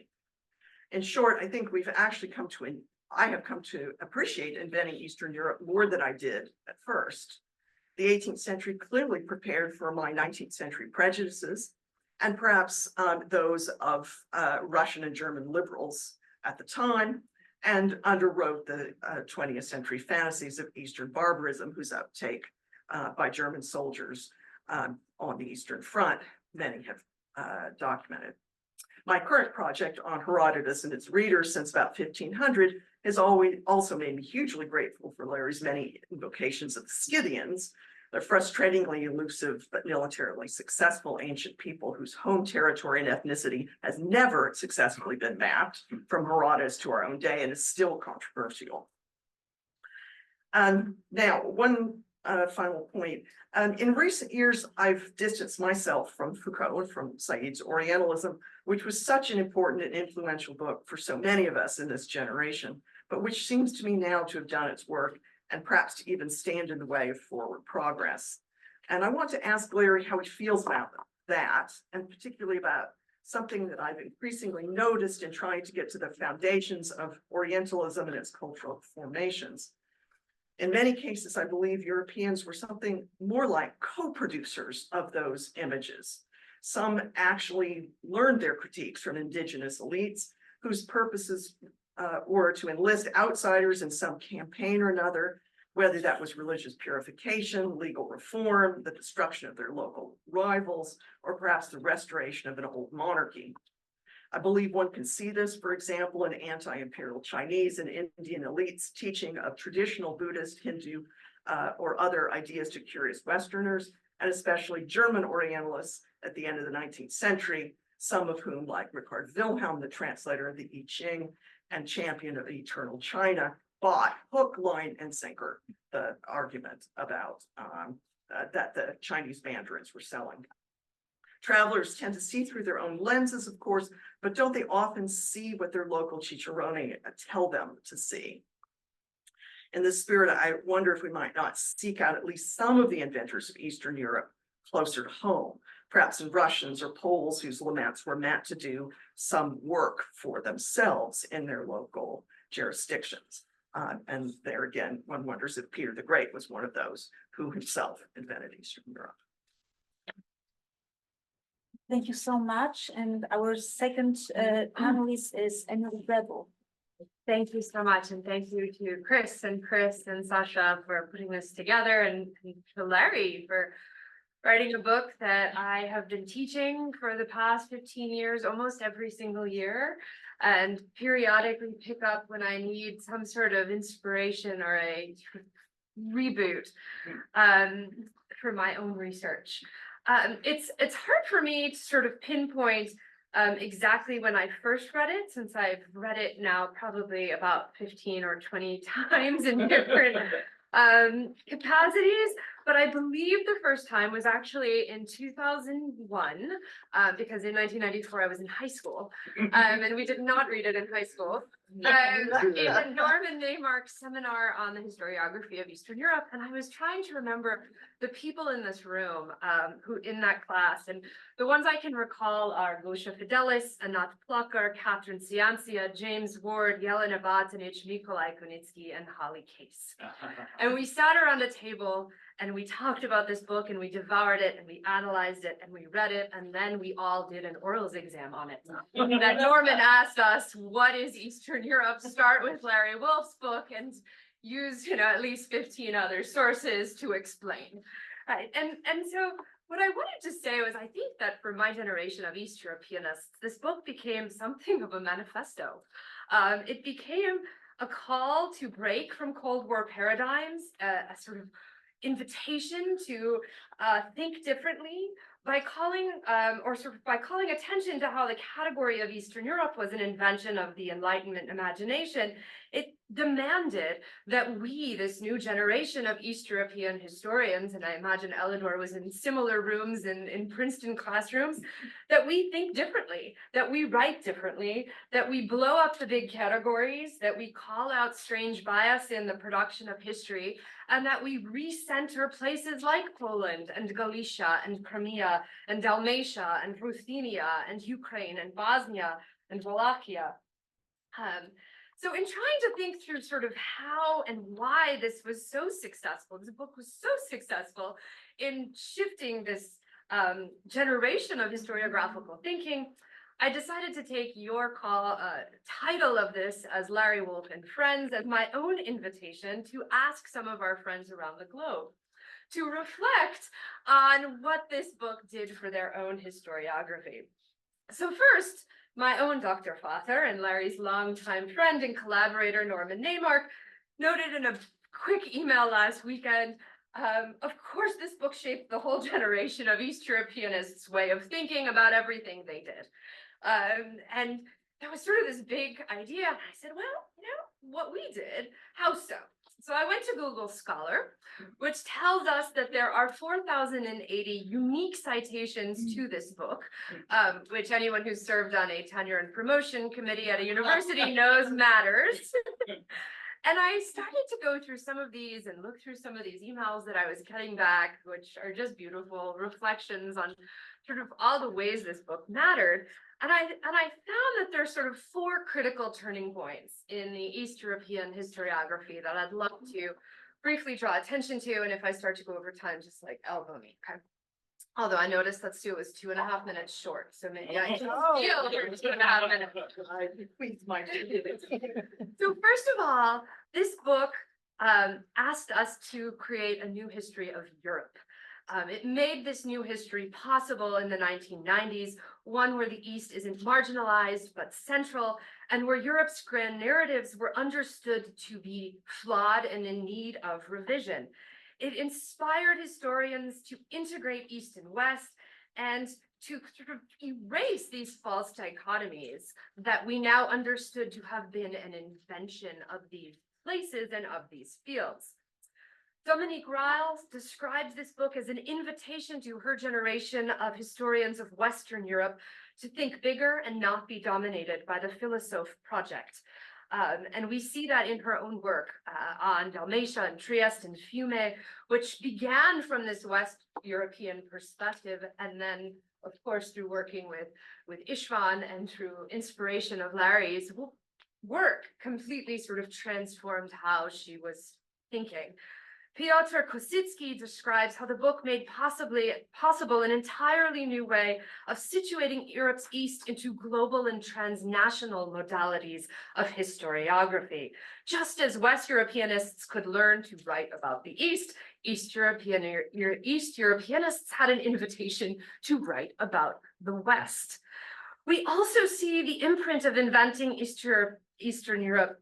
In short, I think I have come to appreciate inventing Eastern Europe more than I did at first. The 18th century clearly prepared for my 19th century prejudices, and perhaps those of Russian and German liberals at the time, and underwrote the 20th century fantasies of Eastern barbarism, whose uptake by German soldiers on the Eastern Front, many have documented. My current project on Herodotus and its readers since about 1500 has always also made me hugely grateful for Larry's many invocations of the Scythians, the frustratingly elusive but militarily successful ancient people whose home territory and ethnicity has never successfully been mapped from Herodotus to our own day and is still controversial. Now, one final point. In recent years, I've distanced myself from Foucault and from Said's Orientalism, which was such an important and influential book for so many of us in this generation, but which seems to me now to have done its work and perhaps to even stand in the way of forward progress. And I want to ask Larry how he feels about that, and particularly about something that I've increasingly noticed in trying to get to the foundations of Orientalism and its cultural formations. In many cases, I believe Europeans were something more like co-producers of those images. Some actually learned their critiques from indigenous elites whose purposes were to enlist outsiders in some campaign or another, whether that was religious purification, legal reform, the destruction of their local rivals, or perhaps the restoration of an old monarchy. I believe one can see this, for example, in anti-imperial Chinese and Indian elites teaching of traditional Buddhist, Hindu, or other ideas to curious Westerners, and especially German Orientalists at the end of the 19th century, some of whom, like Richard Wilhelm, the translator of the I Ching and champion of eternal China, bought hook, line, and sinker the argument about that the Chinese mandarins were selling. Travelers tend to see through their own lenses, of course, but don't they often see what their local cicerone tell them to see? In this spirit, I wonder if we might not seek out at least some of the inventors of Eastern Europe closer to home, perhaps in Russians or Poles whose laments were meant to do some work for themselves in their local jurisdictions. And there again, one wonders if Peter the Great was one of those who himself invented Eastern Europe. Thank you so much. And our second panelist is Emily Greble. Thank you so much, and thank you to Chris and Sasha for putting this together, and to Larry for writing a book that I have been teaching for the past 15 years, almost every single year, and periodically pick up when I need some sort of inspiration or a reboot for my own research. It's hard for me to sort of pinpoint exactly when I first read it, since I've read it now probably about 15 or 20 times in different capacities, but I believe the first time was actually in 2001, because in 1994 I was in high school, and we did not read it in high school. In a Norman Neymark seminar on the historiography of Eastern Europe, and I was trying to remember the people in this room who in that class, and the ones I can recall are Gosha Fidelis, Anat Plucker, Catherine Ciancia, James Ward, Jelena Batanich, Nikolai Kunitsky, and Holly Case. And we sat around a table and we talked about this book, and we devoured it, and we analyzed it, and we read it, and then we all did an orals exam on it. That Norman asked us, what is Eastern Europe? Start with Larry Wolff's book and use, at least 15 other sources to explain. Right. And so what I wanted to say was, I think that for my generation of East Europeanists, this book became something of a manifesto. It became a call to break from Cold War paradigms, a sort of invitation to think differently by calling by calling attention to how the category of Eastern Europe was an invention of the Enlightenment imagination. It demanded that we, this new generation of East European historians, and I imagine Eleanor was in similar rooms in Princeton classrooms, that we think differently, that we write differently, that we blow up the big categories, that we call out strange bias in the production of history, and that we recenter places like Poland and Galicia and Crimea and Dalmatia and Ruthenia and Ukraine and Bosnia and Wallachia. So in trying to think through sort of how and why this was so successful, this book was so successful in shifting this generation of historiographical thinking, I decided to take your title of this as Larry Wolff and Friends as my own invitation to ask some of our friends around the globe to reflect on what this book did for their own historiography. So first, my own Dr. Father and Larry's longtime friend and collaborator, Norman Neymark, noted in a quick email last weekend, of course, this book shaped the whole generation of East Europeanists' way of thinking about everything they did. And there was sort of this big idea, and I said, well, what we did, how so? So I went to Google Scholar, which tells us that there are 4,080 unique citations to this book, which anyone who's served on a tenure and promotion committee at a university knows matters. And I started to go through some of these and look through some of these emails that I was getting back, which are just beautiful reflections on sort of all the ways this book mattered. And I found that there's sort of 4 critical turning points in the East European historiography that I'd love to briefly draw attention to. And if I start to go over time, just like elbow me, okay? Although I noticed that Sue was 2.5 minutes short, so maybe I can steal her 2.5 minutes. So first of all, this book asked us to create a new history of Europe. It made this new history possible in the 1990s, one where the East isn't marginalized but central, and where Europe's grand narratives were understood to be flawed and in need of revision. It inspired historians to integrate East and West and to sort of erase these false dichotomies that we now understood to have been an invention of these places and of these fields. Dominique Riles describes this book as an invitation to her generation of historians of Western Europe to think bigger and not be dominated by the philosophe project. And we see that in her own work on Dalmatia and Trieste and Fiume, which began from this West European perspective, and then, of course, through working with Istvan and through inspiration of Larry's work, completely sort of transformed how she was thinking. Piotr Kosicki describes how the book made possible an entirely new way of situating Europe's East into global and transnational modalities of historiography. Just as West Europeanists could learn to write about the East, East Europeanists had an invitation to write about the West. We also see the imprint of inventing Eastern Europe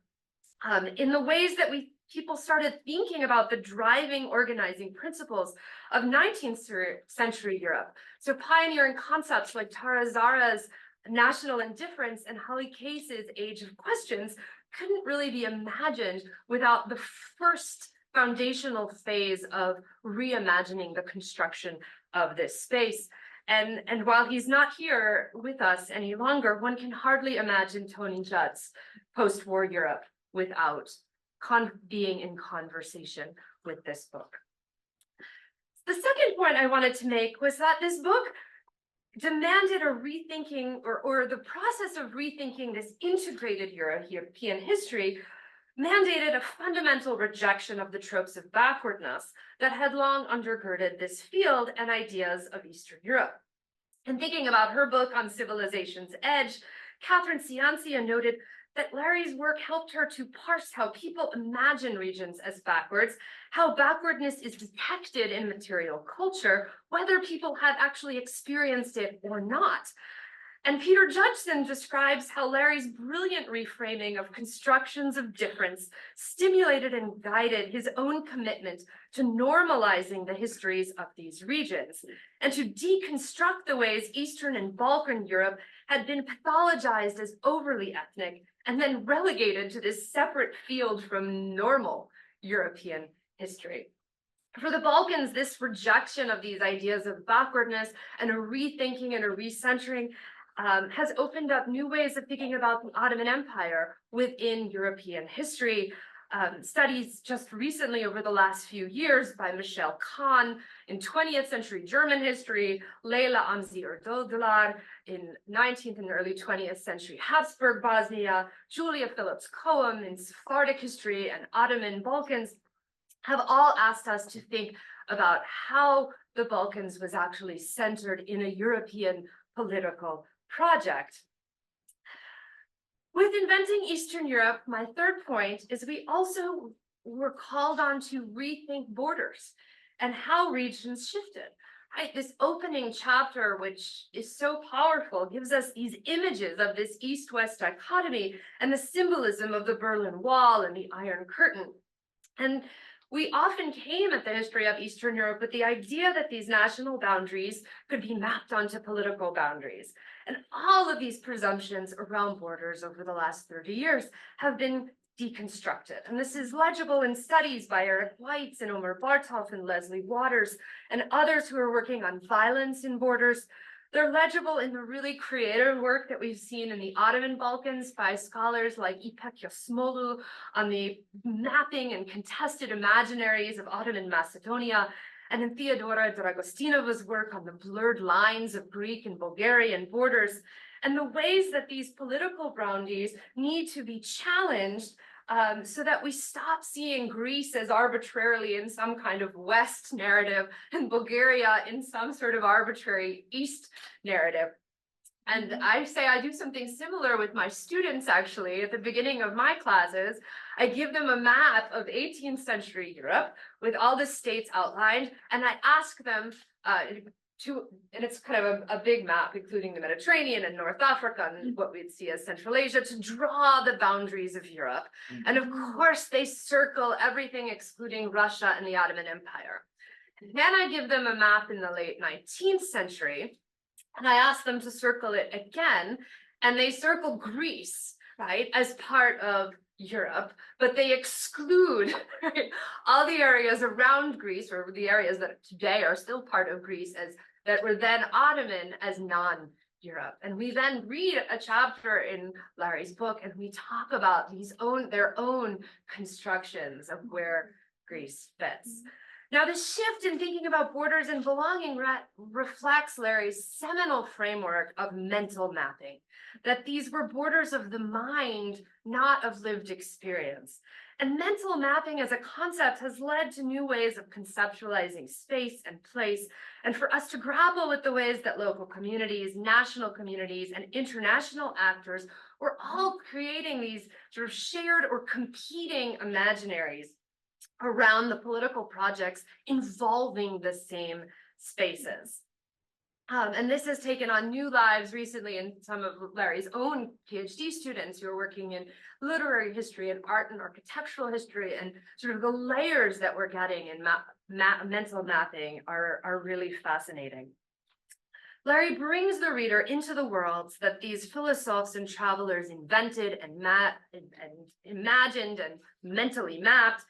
in the ways that people started thinking about the driving organizing principles of 19th century Europe. So pioneering concepts like Tara Zara's national indifference and Holly Case's Age of Questions couldn't really be imagined without the first foundational phase of reimagining the construction of this space. And while he's not here with us any longer, one can hardly imagine Tony Judd's post-war Europe without being in conversation with this book. The second point I wanted to make was that this book demanded a rethinking or the process of rethinking this integrated European history mandated a fundamental rejection of the tropes of backwardness that had long undergirded this field and ideas of Eastern Europe. In thinking about her book on Civilization's Edge, Catherine Ciancia noted that Larry's work helped her to parse how people imagine regions as backwards, how backwardness is detected in material culture, whether people had actually experienced it or not. And Peter Judson describes how Larry's brilliant reframing of constructions of difference stimulated and guided his own commitment to normalizing the histories of these regions and to deconstruct the ways Eastern and Balkan Europe had been pathologized as overly ethnic and then relegated to this separate field from normal European history. For the Balkans, this rejection of these ideas of backwardness and a rethinking and a recentering has opened up new ways of thinking about the Ottoman Empire within European history. Studies just recently over the last few years by Michelle Kahn in 20th century German history, Leyla Amzi Erdoğdular in 19th and early 20th century Habsburg Bosnia, Julia Phillips Cohen in Sephardic history and Ottoman Balkans have all asked us to think about how the Balkans was actually centered in a European political project. With inventing Eastern Europe, my third point is we also were called on to rethink borders and how regions shifted. Right? This opening chapter, which is so powerful, gives us these images of this East-West dichotomy and the symbolism of the Berlin Wall and the Iron Curtain. And we often came at the history of Eastern Europe with the idea that these national boundaries could be mapped onto political boundaries. And all of these presumptions around borders over the last 30 years have been deconstructed. And this is legible in studies by Eric Weitz and Omer Bartov and Leslie Waters and others who are working on violence in borders. They're legible in the really creative work that we've seen in the Ottoman Balkans by scholars like İpek Yosmolu on the mapping and contested imaginaries of Ottoman Macedonia, and in Theodora Dragostinova's work on the blurred lines of Greek and Bulgarian borders, and the ways that these political boundaries need to be challenged so that we stop seeing Greece as arbitrarily in some kind of West narrative and Bulgaria in some sort of arbitrary East narrative. And I say I do something similar with my students, actually. At the beginning of my classes, I give them a map of 18th century Europe with all the states outlined, and I ask them and it's kind of a big map, including the Mediterranean and North Africa and what we'd see as Central Asia, to draw the boundaries of Europe. And of course, they circle everything excluding Russia and the Ottoman Empire. And then I give them a map in the late 19th century, and I ask them to circle it again, and they circle Greece, right, as part of Europe, but they exclude right, all the areas around Greece, or the areas that today are still part of Greece, as that were then Ottoman, as non Europe. And we then read a chapter in Larry's book, and we talk about their own constructions of where Greece fits. Now, the shift in thinking about borders and belonging reflects Larry's seminal framework of mental mapping, that these were borders of the mind, not of lived experience. And mental mapping as a concept has led to new ways of conceptualizing space and place, and for us to grapple with the ways that local communities, national communities, and international actors were all creating these sort of shared or competing imaginaries around the political projects involving the same spaces. And this has taken on new lives recently in some of Larry's own PhD students who are working in literary history and art and architectural history, and sort of the layers that we're getting in mental mapping are really fascinating. Larry brings the reader into the worlds that these philosophes and travelers invented and imagined and mentally mapped,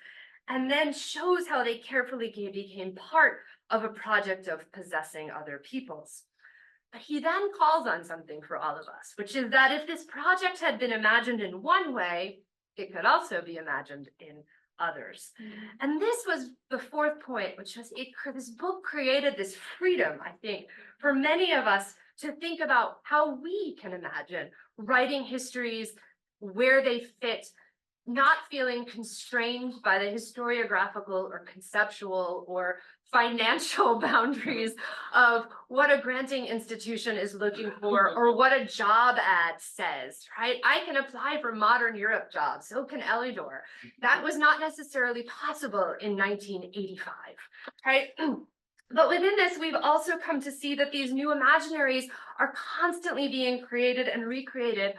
and then shows how they carefully became part of a project of possessing other peoples. But he then calls on something for all of us, which is that if this project had been imagined in one way, it could also be imagined in others. And this was the fourth point, which was this book created this freedom, I think, for many of us to think about how we can imagine writing histories where they fit, not feeling constrained by the historiographical or conceptual or financial boundaries of what a granting institution is looking for or what a job ad says, right? I can apply for modern Europe jobs, so can Elidor. That was not necessarily possible in 1985, right? But within this, we've also come to see that these new imaginaries are constantly being created and recreated.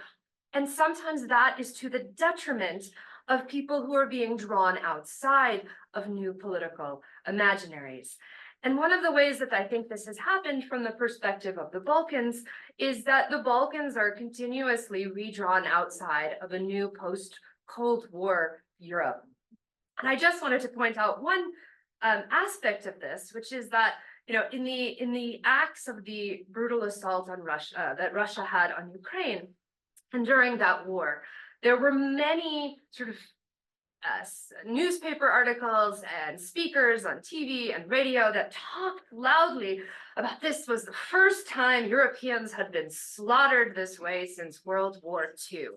And sometimes that is to the detriment of people who are being drawn outside of new political imaginaries. And one of the ways that I think this has happened from the perspective of the Balkans is that the Balkans are continuously redrawn outside of a new post-Cold War Europe. And I just wanted to point out one aspect of this, which is that in the acts of the brutal assault on Russia that Russia had on Ukraine, and during that war, there were many sort of newspaper articles and speakers on TV and radio that talked loudly about this was the first time Europeans had been slaughtered this way since World War II.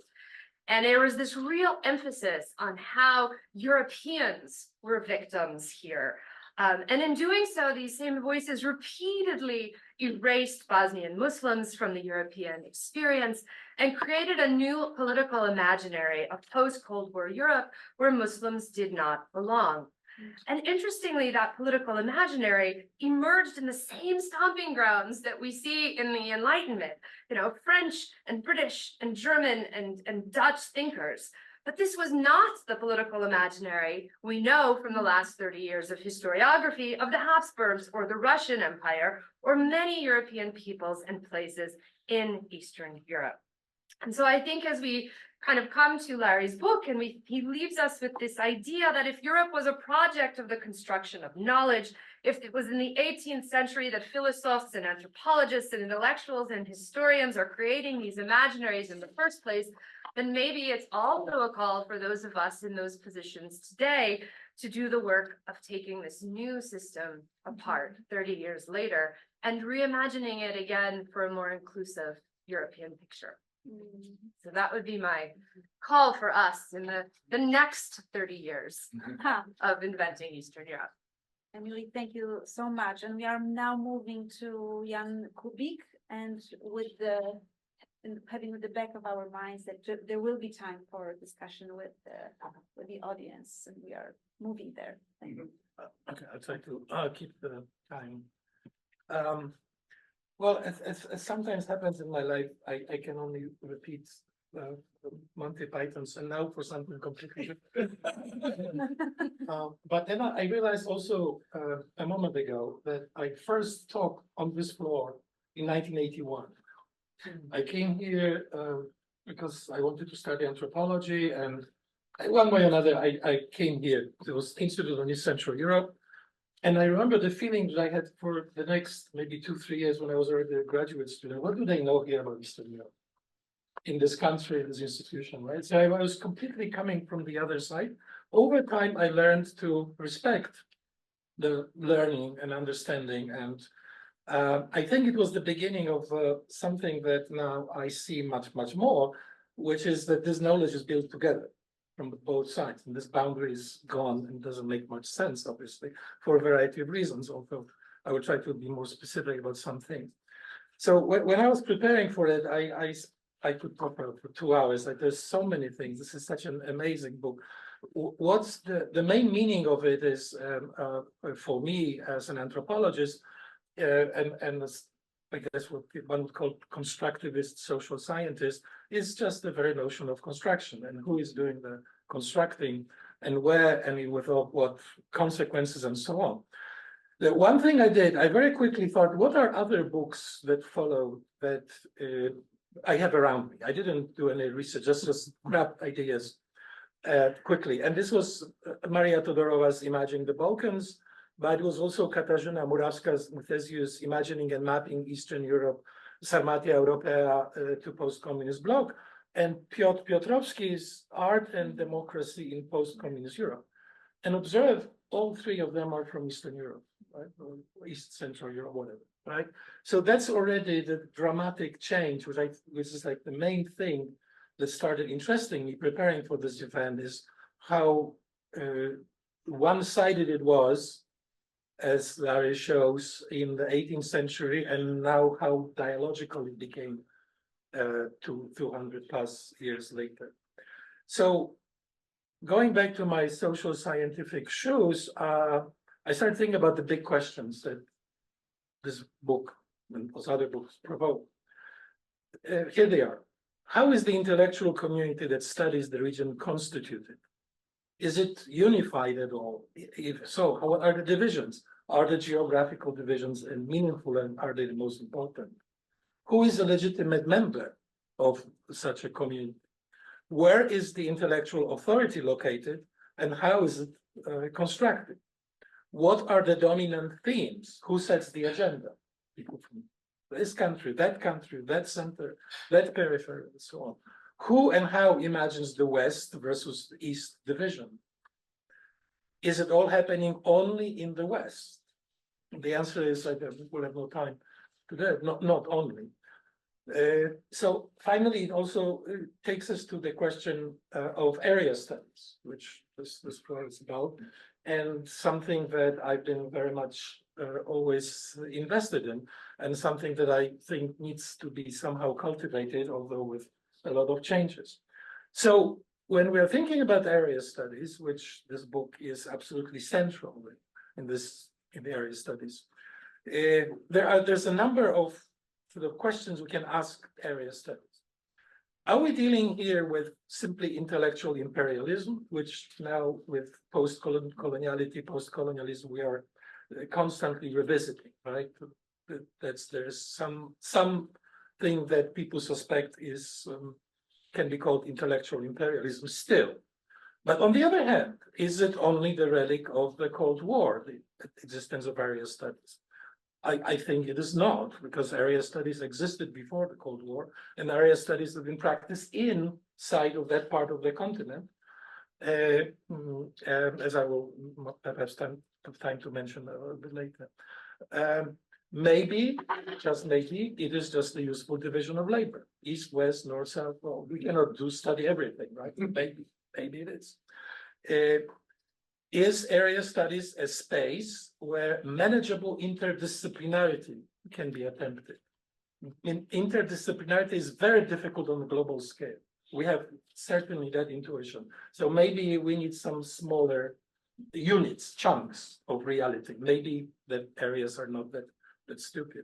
And there was this real emphasis on how Europeans were victims here. And in doing so, these same voices repeatedly erased Bosnian Muslims from the European experience and created a new political imaginary of post-Cold War Europe where Muslims did not belong. And interestingly, that political imaginary emerged in the same stomping grounds that we see in the Enlightenment, French and British and German and Dutch thinkers. But this was not the political imaginary we know from the last 30 years of historiography of the Habsburgs or the Russian Empire or many European peoples and places in Eastern Europe. And so I think as we kind of come to Larry's book, and he leaves us with this idea that if Europe was a project of the construction of knowledge, if it was in the 18th century that philosophers and anthropologists and intellectuals and historians are creating these imaginaries in the first place, then maybe it's also a call for those of us in those positions today to do the work of taking this new system apart 30 years later and reimagining it again for a more inclusive European picture. So that would be my call for us in the next 30 years of inventing Eastern Europe. Emily, thank you so much. And we are now moving to Jan Kubik, and having with the back of our minds that there will be time for discussion with the audience, and we are moving there. Thank you. Okay, I'll try to keep the time. Well, as sometimes happens in my life, I can only repeat Monty Python's and now for something completely different. But then I realized also a moment ago that I first talked on this floor in 1981. I came here because I wanted to study anthropology, and one way or another, I came here. It was Institute of East Central Europe. And I remember the feeling that I had for the next maybe 2, 3 years when I was already a graduate student. What do they know here about Eastern Europe? In this country, in this institution, right? So I was completely coming from the other side. Over time, I learned to respect the learning and understanding. And I think it was the beginning of something that now I see much, much more, which is that this knowledge is built together from both sides. And this boundary is gone and doesn't make much sense, obviously, for a variety of reasons, although I will try to be more specific about some things. So when I was preparing for it, I could talk about it for 2 hours. Like, there's so many things. This is such an amazing book. What's the main meaning of it is, for me as an anthropologist, and as, I guess what one would call constructivist social scientist, is just the very notion of construction and who is doing the constructing and where and with what consequences and so on. The one thing I did, I very quickly thought, what are other books that follow that I have around me? I didn't do any research, just grab ideas quickly. And this was Maria Todorova's Imagining the Balkans, but it was also Katarzyna Murawska's Muthesius Imagining and Mapping Eastern Europe, Sarmatia Europea to Post-Communist Bloc, and Piotr Piotrowski's Art and Democracy in Post-Communist Europe. And observe, all three of them are from Eastern Europe, right? Or East Central Europe, whatever, right? So that's already the dramatic change, which is like the main thing that started interesting me preparing for this event, is how one-sided it was, as Larry shows, in the 18th century, and now how dialogical it became 200 plus years later. So going back to my social scientific shoes, I started thinking about the big questions that this book and those other books provoke. Here they are. How is the intellectual community that studies the region constituted? Is it unified at all? If so, what are the divisions? Are the geographical divisions meaningful, and are they the most important? Who is a legitimate member of such a community? Where is the intellectual authority located, and how is it constructed? What are the dominant themes? Who sets the agenda? People from this country, that center, that periphery, and so on. Who and how imagines the West versus the East division? Is it all happening only in the West? The answer is, we'll have no time today, not only. So finally, it also takes us to the question of area studies, which this floor is about, and something that I've been very much always invested in, and something that I think needs to be somehow cultivated, although with a lot of changes. So when we're thinking about area studies, which this book is absolutely central in the area studies, there's a number of sort of questions we can ask area studies. Are we dealing here with simply intellectual imperialism, which now with post-coloniality, post-colonialism, we are constantly revisiting, right? There's something that people suspect is can be called intellectual imperialism still. But on the other hand, is it only the relic of the Cold War, the existence of area studies? I think it is not, because area studies existed before the Cold War, and area studies have been practiced inside of that part of the continent, as I will perhaps have time to mention a little bit later. Maybe, just maybe, it is just a useful division of labor, east, west, north, south. Well, we cannot study everything, right? Maybe it is. Is area studies a space where manageable interdisciplinarity can be attempted? Interdisciplinarity is very difficult on a global scale. We have certainly that intuition. So maybe we need some smaller units, chunks of reality. Maybe the areas are not that stupid.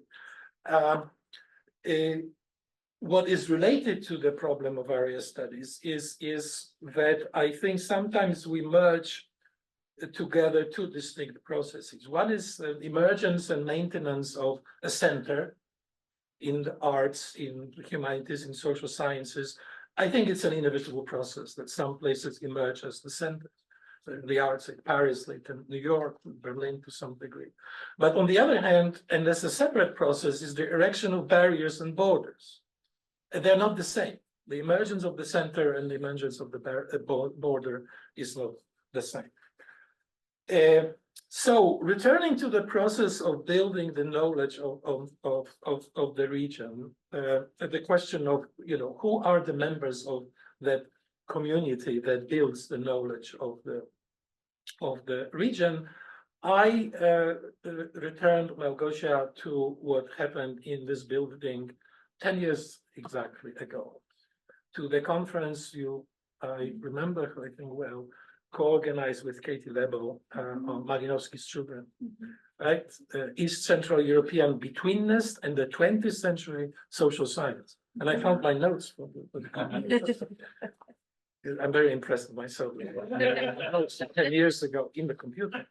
What is related to the problem of area studies is that I think sometimes we merge together two distinct processes. One is the emergence and maintenance of a center in the arts, in the humanities, in social sciences. I think it's an inevitable process that some places emerge as the centers. the arts in Paris, later New York, Berlin to some degree. But on the other hand, and there's a separate process, is the erection of barriers and borders. And they're not the same. The emergence of the center and the emergence of the border is not the same. So returning to the process of building the knowledge of the region, the question of, who are the members of that community that builds the knowledge of the region, I returned, Malgorzata, to what happened in this building 10 years exactly ago, to the conference I remember, I think well, co-organized with Katie Lebel on Malinowski's children, right? East Central European betweenness and the 20th century social science. And I found my notes for the conference. I'm very impressed with myself. Notes 10 years ago in the computer.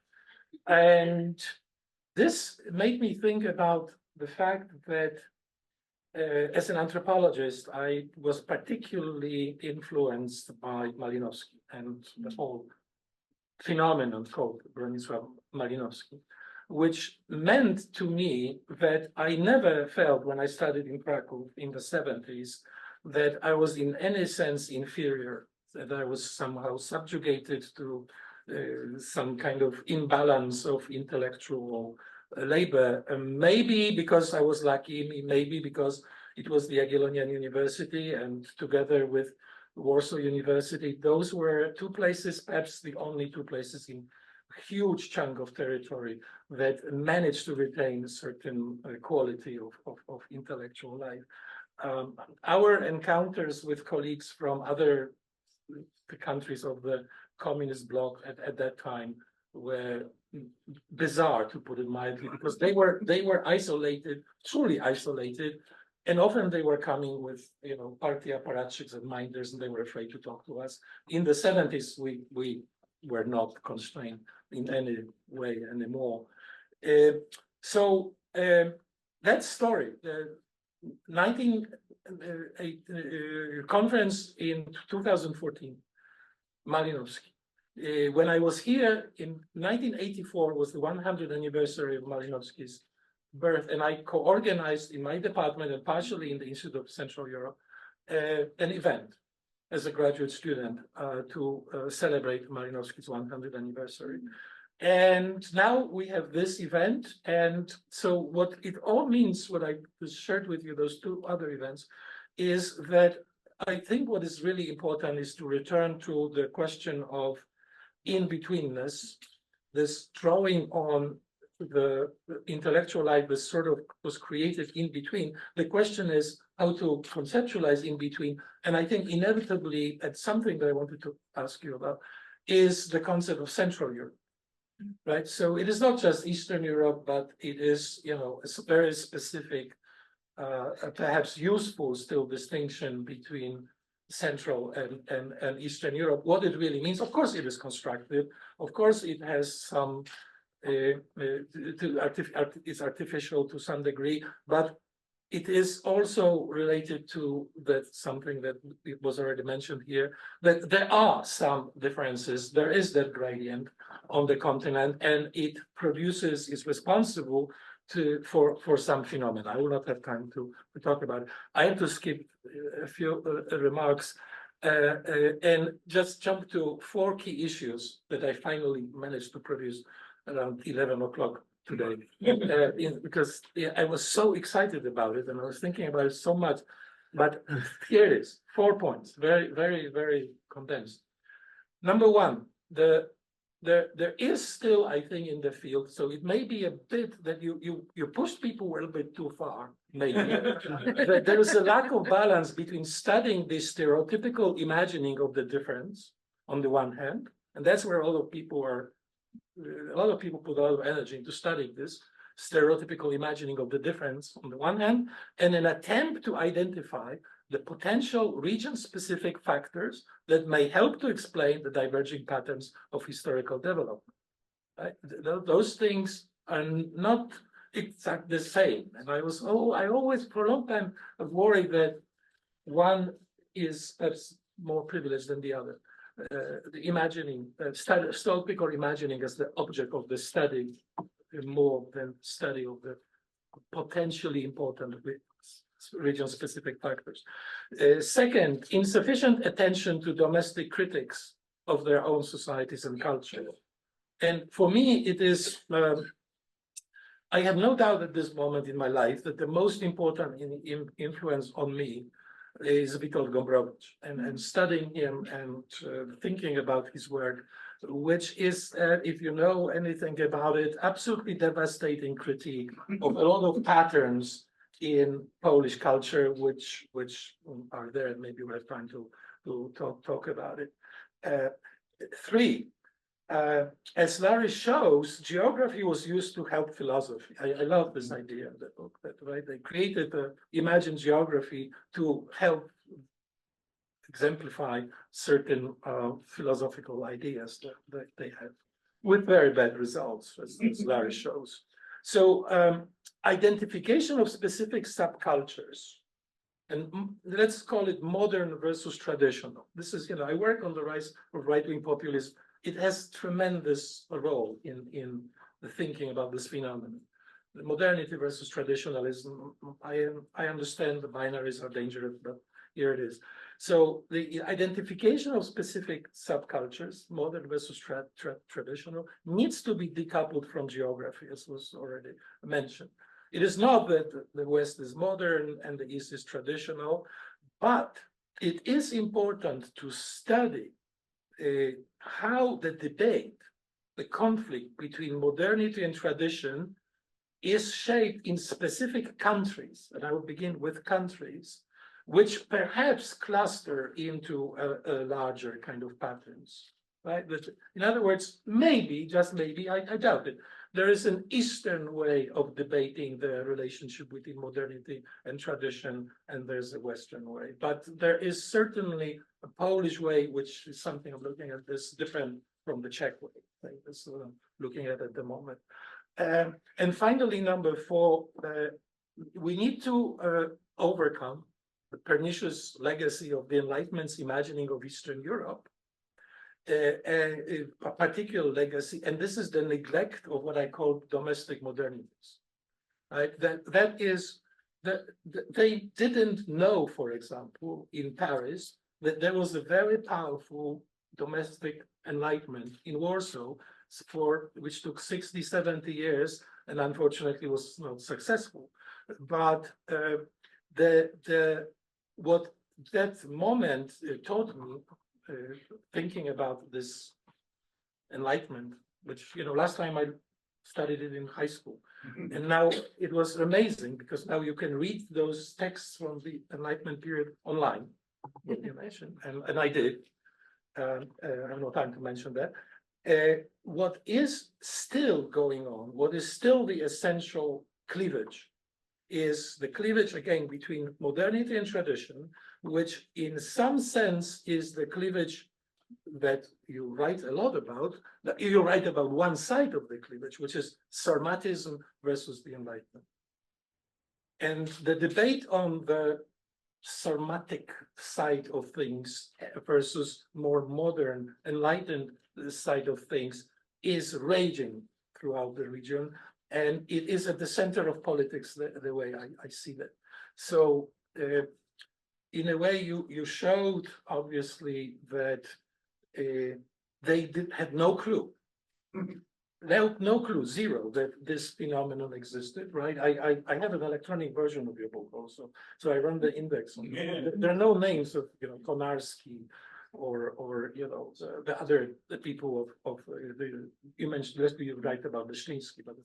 And this made me think about the fact that as an anthropologist, I was particularly influenced by Malinowski and the whole phenomenon called Bronisław Malinowski, which meant to me that I never felt when I studied in Krakow in the 70s that I was in any sense inferior, that I was somehow subjugated to some kind of imbalance of intellectual labor, maybe because I was lucky, maybe because it was the Jagiellonian University, and together with Warsaw University, those were two places, perhaps the only two places in a huge chunk of territory that managed to retain a certain quality of intellectual life. Our encounters with colleagues from other countries of the communist bloc at that time were bizarre, to put it mildly, because they were isolated, truly isolated, and often they were coming with party apparatchiks and minders, and they were afraid to talk to us. In the 70s, we were not constrained in any way anymore. So that story, the conference in 2014, Malinowski. When I was here in 1984 was the 100th anniversary of Malinowski's birth, and I co-organized in my department and partially in the Institute of Central Europe an event as a graduate student to celebrate Malinowski's 100th anniversary. And now we have this event, and so what it all means, what I just shared with you, those two other events, is that I think what is really important is to return to the question of in-betweenness, this drawing on the intellectual life that sort of was created in between. The question is how to conceptualize in between. And I think inevitably, at something that I wanted to ask you about is the concept of Central Europe, right? So it is not just Eastern Europe, but it is, a very specific, perhaps useful still distinction between Central and Eastern Europe. What it really means, of course, it is constructive. Of course, it has some, it's artificial to some degree, but it is also related to that something that it was already mentioned here, that there are some differences. There is that gradient on the continent, and it is responsible for some phenomena. I will not have time to talk about it. I have to skip a few remarks and just jump to 4 key issues that I finally managed to produce around 11 o'clock today, because I was so excited about it and I was thinking about it so much. But here it is, 4 points, very, very, very condensed. Number one, there is still, I think, in the field, so it may be a bit that you push people a little bit too far, maybe. There is a lack of balance between studying the stereotypical imagining of the difference on the one hand, and that's where a lot of people put a lot of energy into studying this stereotypical imagining of the difference on the one hand, and an attempt to identify the potential region-specific factors that may help to explain the diverging patterns of historical development. Right? Those things are not exactly the same. And I always, for a long time, have worried that one is perhaps more privileged than the other. the imagining, Stolpik or imagining as the object of the study more than study of the potentially important region-specific factors. Second, insufficient attention to domestic critics of their own societies and culture. And for me, it is, I have no doubt at this moment in my life that the most important influence on me is Witold Gombrowicz, and studying him and thinking about his work, which is, if you know anything about it, absolutely devastating critique of a lot of patterns in Polish culture, which are there, and maybe we're trying to talk about it. Three, as Larry shows, geography was used to help philosophy. I love this idea in the book, that right, they created the imagined geography to help exemplify certain philosophical ideas that they have, with very bad results, as Larry shows. So identification of specific subcultures, and let's call it modern versus traditional. This is, I work on the rise of right-wing populism. It has tremendous role in the thinking about this phenomenon. The modernity versus traditionalism, I understand the binaries are dangerous, but here it is. So the identification of specific subcultures, modern versus traditional, needs to be decoupled from geography, as was already mentioned. It is not that the West is modern and the East is traditional, but it is important to study how the debate, the conflict between modernity and tradition is shaped in specific countries, and I will begin with countries, which perhaps cluster into a larger kind of patterns, right? That, in other words, maybe, just maybe, I doubt it, there is an Eastern way of debating the relationship between modernity and tradition, and there's a Western way. But there is certainly a Polish way, which is something I'm looking at this different from the Czech way. This is what I'm looking at the moment. And finally, number four, we need to overcome the pernicious legacy of the Enlightenment's imagining of Eastern Europe, a particular legacy, and this is the neglect of what I call domestic modernities. Right? That is, that they didn't know, for example, in Paris, that there was a very powerful domestic enlightenment in Warsaw, which took 60, 70 years, and unfortunately was not successful. But what that moment taught me, thinking about this enlightenment, which, last time I studied it in high school, and now it was amazing because now you can read those texts from the Enlightenment period online, and I did. I have no time to mention that. What is still going on, what is still the essential cleavage, is the cleavage, again, between modernity and tradition, which in some sense is the cleavage that you write a lot about. You write about one side of the cleavage, which is Sarmatism versus the Enlightenment. And the debate on the Sarmatic side of things versus more modern, enlightened side of things is raging throughout the region. And it is at the center of politics, the way I see that. So in a way, you showed, obviously, that they had no clue. No clue, zero, that this phenomenon existed, right? I have an electronic version of your book also, so I run the index. There are no names of, Konarski or the other people of you mentioned, you write about Wyszynski, but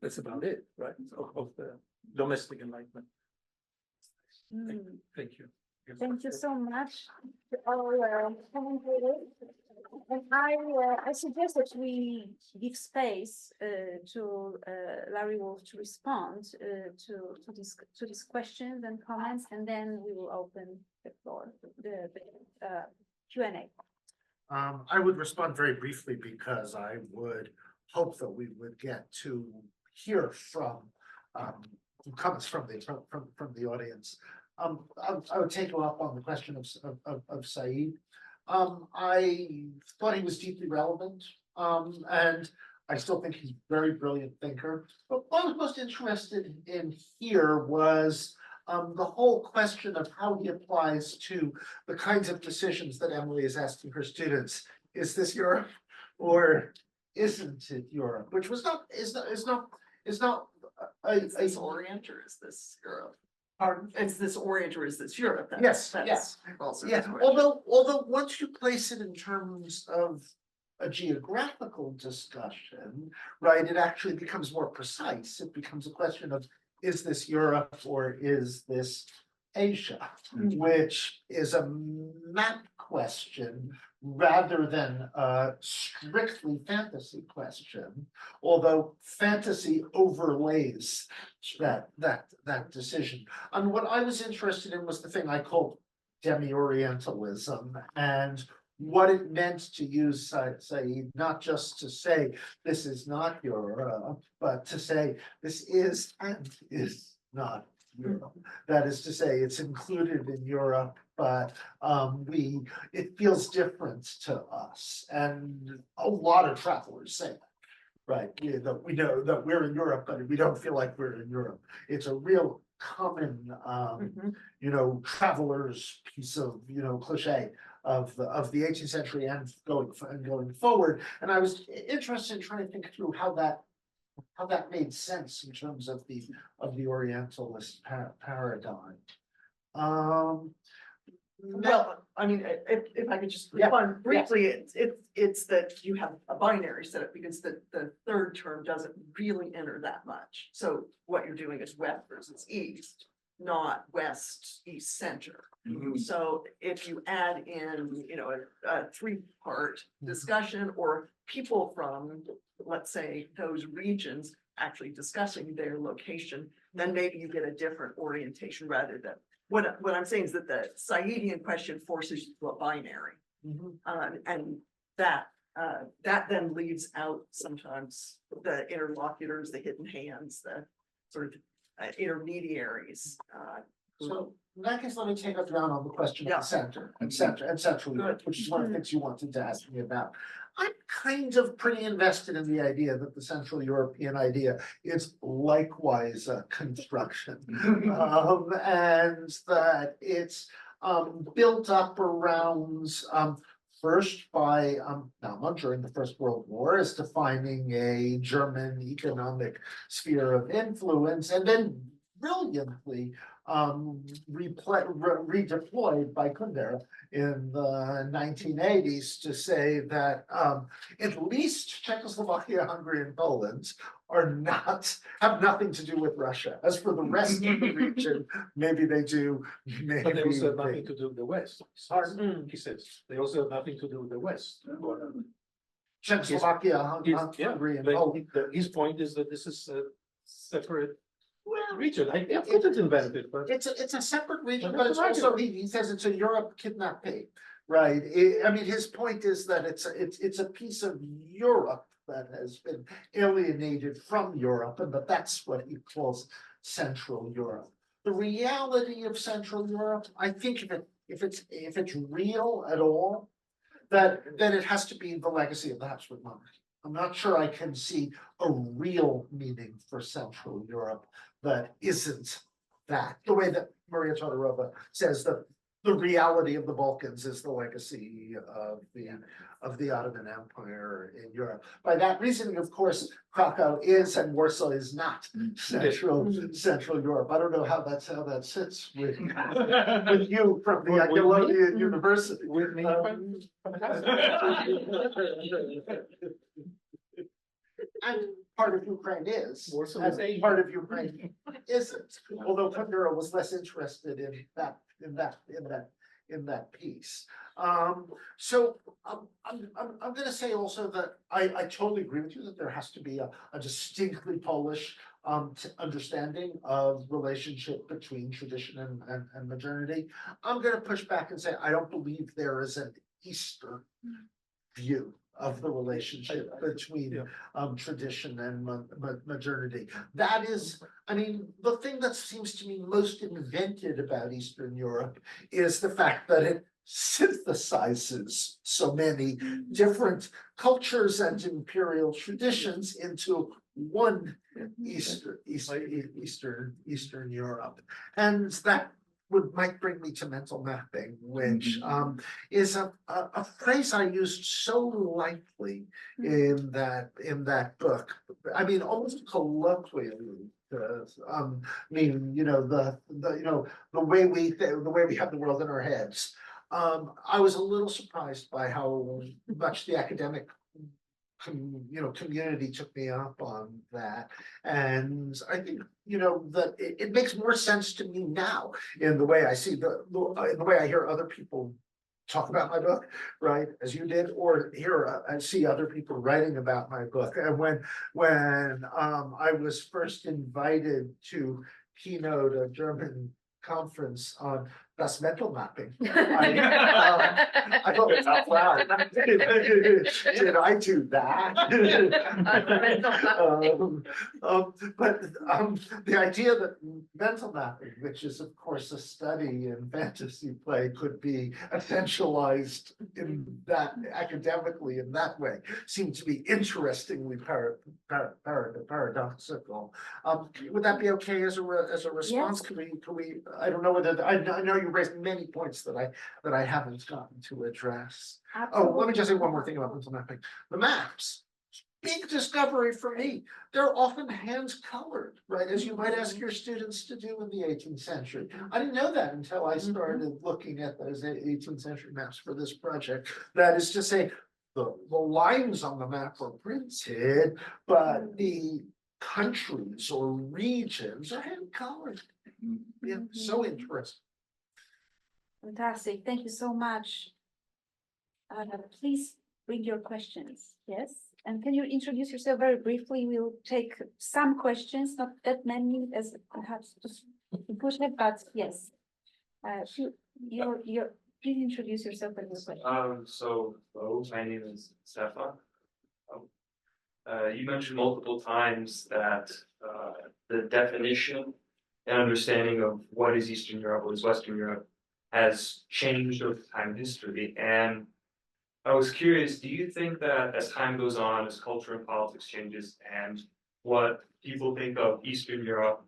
that's about it, right? Of the domestic enlightenment. Thank you. Thank you so much to all commentators. And I suggest that we give space to Larry Wolff to respond to these questions and comments, and then we will open the floor, the Q&A. I would respond very briefly because I would hope that we would get to hear from comments from the audience. I would take you up on the question of Said. I thought he was deeply relevant, and I still think he's a very brilliant thinker. But what I was most interested in here was the whole question of how he applies to the kinds of decisions that Emily is asking her students. Is this Europe or isn't it Europe? Which was not, is not Is this Orient or is this Europe? pardon? It's this Orient or is this Europe? Yes, That's also Yeah, the question. although once you place it in terms of a geographical discussion, right, it actually becomes more precise. It becomes a question of, is this Europe or is this Asia? Which is a map question rather than a strictly fantasy question, although fantasy overlays that decision. And what I was interested in was the thing I called demi-orientalism and what it meant to use Said, not just to say this is not Europe, but to say this is and is not Europe. That is to say, it's included in Europe, but it feels different to us. And a lot of travelers say that. Right, yeah, that we know that we're in Europe, but we don't feel like we're in Europe. It's a real common, traveler's piece of, cliche of the 18th century and going forward. And I was interested in trying to think through how that made sense in terms of the Orientalist paradigm. Well, I mean, if I could just Yeah, respond briefly, it's that you have a binary setup because the third term doesn't really enter that much. So what you're doing is west versus east, not west, east, center. So if you add in, a three-part discussion or people from, let's say, those regions actually discussing their location, then maybe you get a different orientation rather than what I'm saying is that the Saidian question forces you to a binary. And that then leaves out sometimes the interlocutors, the hidden hands, the sort of intermediaries. So in that case, let me take up ground on the question of Yeah. the center and central Europe, which is one of the things you wanted to ask me about. I'm kind of pretty invested in the idea that the Central European idea is likewise a construction. And that it's built up around first by Naumann during the First World War as defining a German economic sphere of influence, and then brilliantly redeployed by Kundera in the 1980s to say that at least Czechoslovakia, Hungary, and Poland have nothing to do with Russia. As for the rest of the region, maybe they do. Maybe But they also have they- nothing to do with the West. Pardon? He says, they also have nothing to do with the West. Czechoslovakia, Yeah, Hungary, and but Poland. his point is that this is a separate Well, region. I thought it invented, but. it's a separate region, But but that's it's also, argument. he says it's a Europe kidnapping, right? I mean, his point is that it's a piece of Europe that has been alienated from Europe, and that's what he calls Central Europe. The reality of Central Europe, I think if it's real at all, then it has to be the legacy of the Habsburg monarchy. I'm not sure I can see a real meaning for Central Europe that isn't that. The way that Maria Todorova says that the reality of the Balkans is the legacy of the Ottoman Empire in Europe. By that reasoning, of course, Krakow is and Warsaw is not Central Europe. I don't know how that sits with you from the With me? Jagiellonian University. With me? And part of Ukraine is, Warsaw and is Asia. part of Ukraine isn't, although Kundera was less interested in that piece. So I'm gonna say also that I totally agree with you that there has to be a distinctly Polish understanding of relationship between tradition and modernity. I'm gonna push back and say I don't believe there is an Eastern view of the relationship between tradition and modernity. That is, I mean, the thing that seems to me most invented about Eastern Europe is the fact that it synthesizes so many different cultures and imperial traditions into one Eastern Europe. And that might bring me to mental mapping, which is a phrase I used so lightly in that book. I mean, almost colloquially. I mean, the way we have the world in our heads. I was a little surprised by how much the academic community took me up on that. And I think, that it makes more sense to me now in the way I see in the way I hear other people talk about my book, right, as you did, or hear and see other people writing about my book. And when I was first invited to keynote a German conference on that's mental mapping. I thought, wow, did I do that? But the idea that mental mapping, which is of course a study in fantasy play, could be essentialized in that academically in that way, seemed to be interestingly paradoxical. Would that be okay as a response? Yes. Could we? I don't know whether I know you raised many points that I haven't gotten to address. Oh, let me just say one more thing about mental mapping. The maps, big discovery for me. They're often hand colored, right? As you might ask your students to do in the 18th century. I didn't know that until I started looking at those 18th century maps for this project. That is to say, the lines on the map are printed, but the countries or regions are hand colored. Yeah, so interesting. Fantastic. Thank you so much. Please bring your questions. Yes. And can you introduce yourself very briefly? We'll take some questions, not that many as perhaps to push it, but yes. Please introduce yourself and your question. Hello, my name is Stefan. You mentioned multiple times that the definition and understanding of what is Eastern Europe, what is Western Europe, has changed over time history. And I was curious, do you think that as time goes on, as culture and politics changes, and what people think of Eastern Europe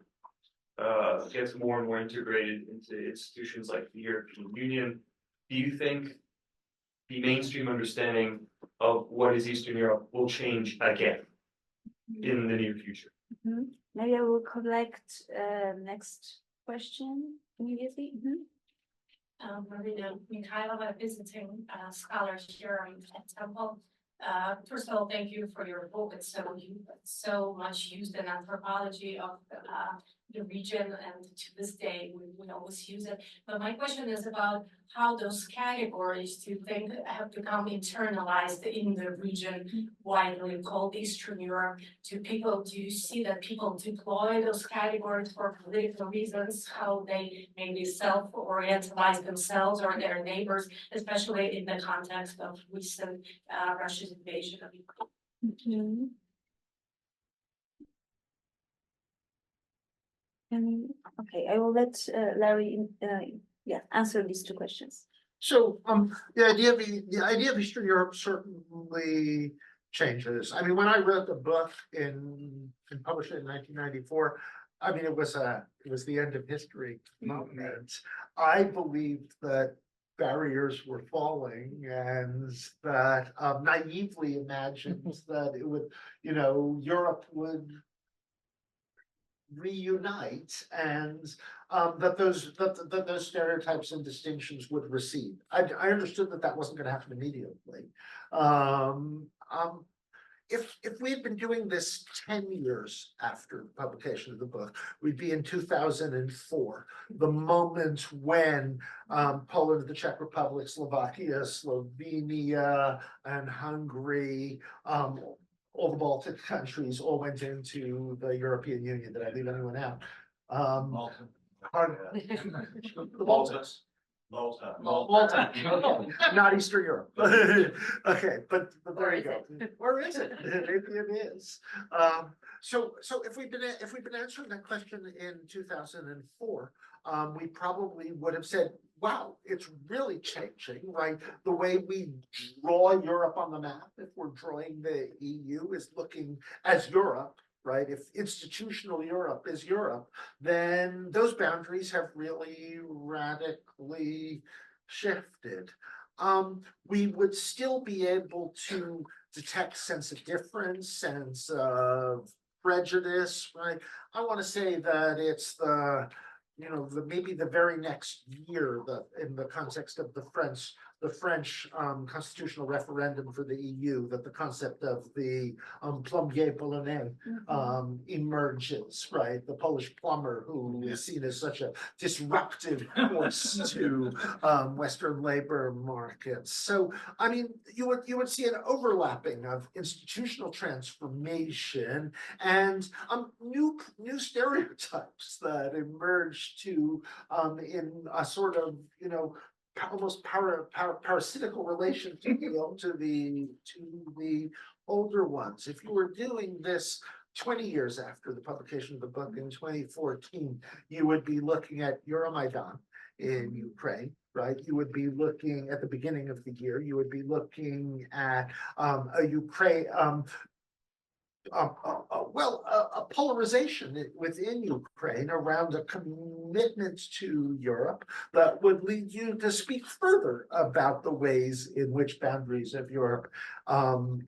gets more and more integrated into institutions like the European Union, do you think the mainstream understanding of what is Eastern Europe will change again in the near future? Maybe I will collect next question immediately. Marina Mikhailova, visiting scholar here at Temple. First of all, thank you for your book. It's so much used in anthropology of the region, and to this day we always use it. But my question is about how those categories do you think have become internalized in the region widely called Eastern Europe? Do you see that people deploy those categories for political reasons, how they maybe self-orientalize themselves or their neighbors, especially in the context of recent Russia's invasion of Ukraine? Okay, I will let Larry answer these two questions. So the idea of Eastern Europe certainly changes. I mean, when I wrote the book and published it in 1994, I mean, it was the end of history moment. I believed that barriers were falling, and that naively imagined that it would, Europe would reunite, and that those stereotypes and distinctions would recede. I understood that wasn't going to happen immediately. If we had been doing this 10 years after publication of the book, we'd be in 2004, the moment when Poland, the Czech Republic, Slovakia, Slovenia, and Hungary, all the Baltic countries all went into the European Union. Did I leave anyone out? Malta. The Baltics. Malta. Okay. Not Eastern Europe. Okay, but there you go. Where is it? Maybe it is. So if we've been answering that question in 2004, we probably would have said, wow, it's really changing, right? The way we draw Europe on the map, if we're drawing the EU, is looking as Europe, right? If institutional Europe is Europe, then those boundaries have really radically shifted. We would still be able to detect sense of difference, sense of prejudice, right? I want to say that it's the, you know, maybe the very next year, in the context of the French constitutional referendum for the EU, that the concept of the plombier polonais emerges, right? The Polish plumber who is seen as such a disruptive force to Western labor markets. So, I mean, you would see an overlapping of institutional transformation and new stereotypes that emerge to in a sort of, you know, almost parasitical relation to the older ones. If you were doing this 20 years after the publication of the book in 2014, you would be looking at Euromaidan in Ukraine, right? You would be looking at the beginning of the year, you would be looking at a Ukraine, a polarization within Ukraine around a commitment to Europe that would lead you to speak further about the ways in which boundaries of Europe,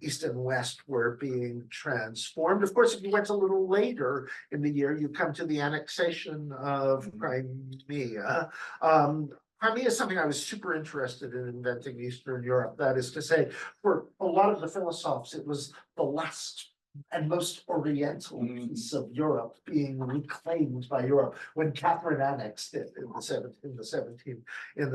East and West, were being transformed. Of course, if you went a little later in the year, you come to the annexation of Crimea. Crimea is something I was super interested in inventing Eastern Europe. That is to say, for a lot of the philosophes, it was the last and most oriental piece of Europe being reclaimed by Europe when Catherine annexed it in the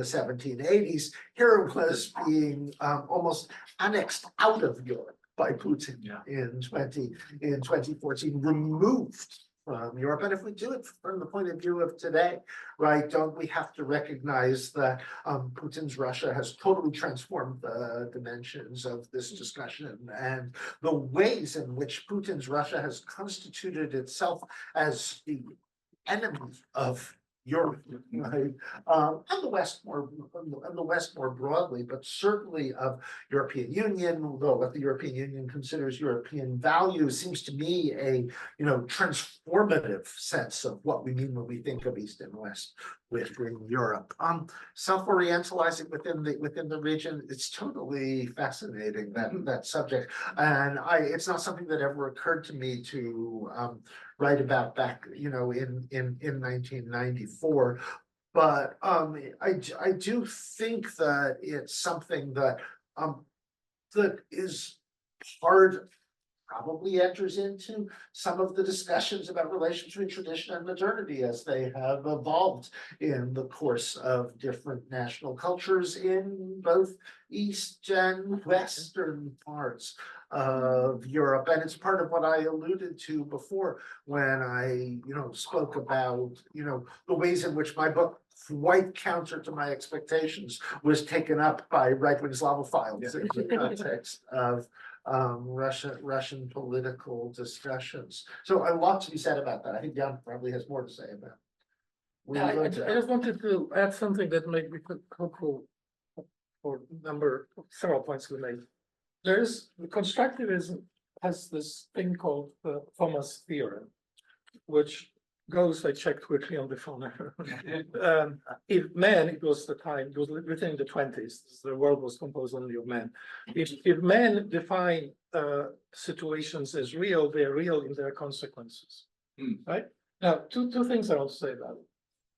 1780s. Here it was being almost annexed out of Europe by Putin in 2014, removed from Europe. And if we do it from the point of view of today, right, don't we have to recognize that Putin's Russia has totally transformed the dimensions of this discussion, and the ways in which Putin's Russia has constituted itself as the enemy of Europe, right? And the West more broadly, but certainly of European Union, though what the European Union considers European values seems to me a, you know, transformative sense of what we mean when we think of East and West within Europe. Self-orientalizing within the region, it's totally fascinating, that subject. And it's not something that ever occurred to me to write about back, you know, in 1994. But I do think that it's something that that is probably enters into some of the discussions about relations between tradition and modernity as they have evolved in the course of different national cultures in both East and Western parts of Europe. And it's part of what I alluded to before when I, you know, spoke about, you know, the ways in which my book, quite counter to my expectations, was taken up by right-wing Slavophiles in the context of Russian political discussions. So a lot to be said about that. I think Jan probably has more to say about it. Yeah, I just wanted to add something that might be helpful for several points we made. There's constructivism has this thing called the Thomas theorem, which goes, I checked quickly on the phone. If men, it was written in the 20s, the world was composed only of men. If men define situations as real, they're real in their consequences, right? Now, two things I want to say about it.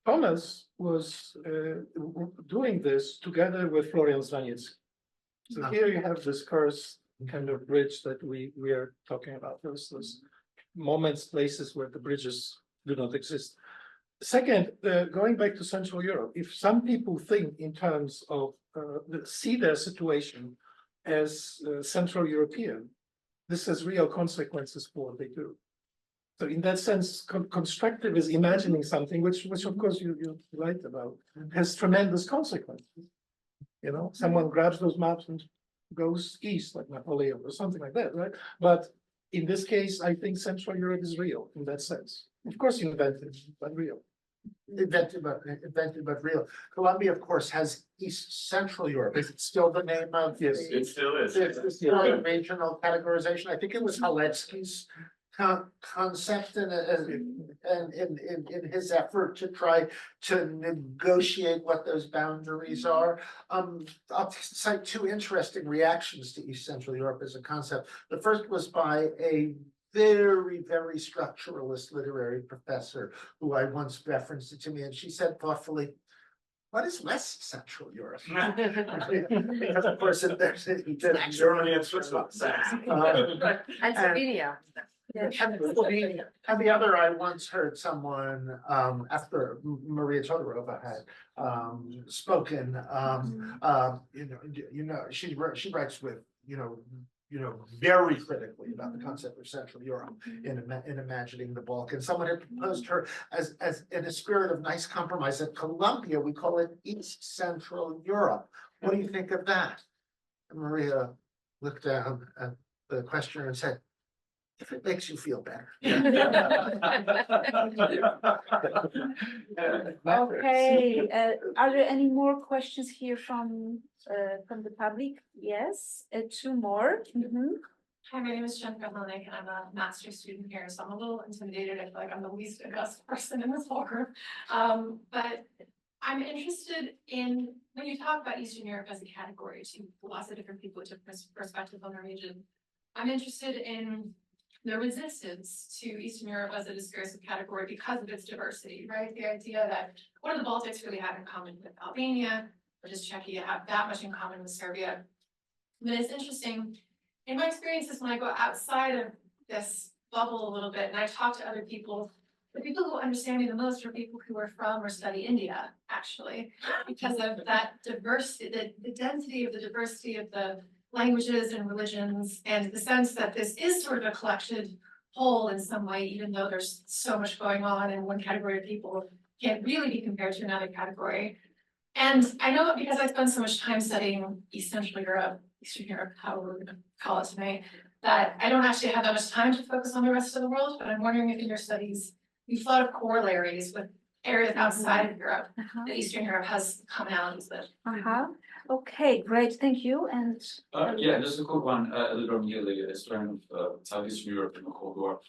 Thomas was doing this together with Florian Zwanitski. So here you have this curse kind of bridge that we are talking about. There's those moments, places where the bridges do not exist. Second, going back to Central Europe, if some people think in terms of see their situation as Central European, this has real consequences for what they do. So in that sense, constructive is imagining something, which of course you write about, has tremendous consequences. You know, someone grabs those maps and goes east, like Napoleon or something like that, right? But in this case, I think Central Europe is real in that sense. Of course, invented, but real. invented but real. Colombia, of course, has East Central Europe. Is it still the name of Yes, it still is. it's still a regional categorization? I think it was Haletsky's concept and in his effort to try to negotiate what those boundaries are. I'll cite two interesting reactions to East Central Europe as a concept. The first was by a very structuralist literary professor who I once referenced it to me, and she said thoughtfully, what is West Central Europe? Because of course, there's Germany and Switzerland. And Slovenia. And the other, I once heard someone, after Maria Todorova had, spoken, she writes with, very critically about the concept of Central Europe in imagining the Balkans. Someone had proposed her as in a spirit of nice compromise at Colombia, we call it East Central Europe. What do you think of that? And Maria looked down at the questioner and said, if it makes you feel better. Okay, are there any more questions here from the public? Yes, two more. Hi, my name is Jennifer Hellenick and I'm a master's student here, so I'm a little intimidated. I feel like I'm the least august person in this whole group. But I'm interested in, when you talk about Eastern Europe as a category to lots of different people with different perspectives on the region, I'm interested in the resistance to Eastern Europe as a discursive category because of its diversity, right? The idea that what do the Baltics really have in common with Albania, or does Czechia have that much in common with Serbia? But it's interesting, in my experiences, when I go outside of this bubble a little bit and I talk to other people, the people who understand me the most are people who are from or study India, actually, because of that diversity, the density of the diversity of the languages and religions, and the sense that this is sort of a collected whole in some way, even though there's so much going on and one category of people can't really be compared to another category. And I know because I spend so much time studying East Central Europe, Eastern Europe, however we're gonna call it tonight, that I don't actually have that much time to focus on the rest of the world, but I'm wondering if in your studies, you've thought of corollaries with areas outside of Europe that Eastern Europe has commonalities with. Okay, great, thank you, and. Yeah, just a quick one, a little immediately, a student of Southeastern Europe in the Cold War.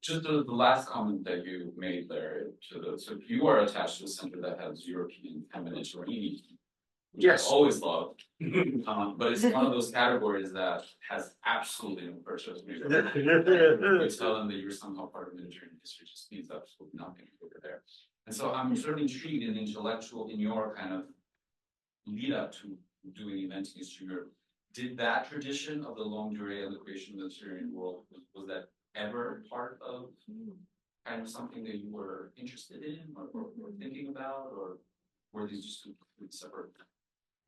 Just the last comment that you made there, so you are attached to a center that has European femininity, which Yes. I always loved. But it's one of those categories that has absolutely no purchase. You tell them that you're somehow part of Mediterranean history, just means absolutely nothing over there. And so I'm sort of intrigued in your kind of lead up to doing events in Eastern Europe. Did that tradition of the longue durée and the creation of the Mediterranean world, was that ever part of kind of something that you were interested in or thinking about, or were these just completely separate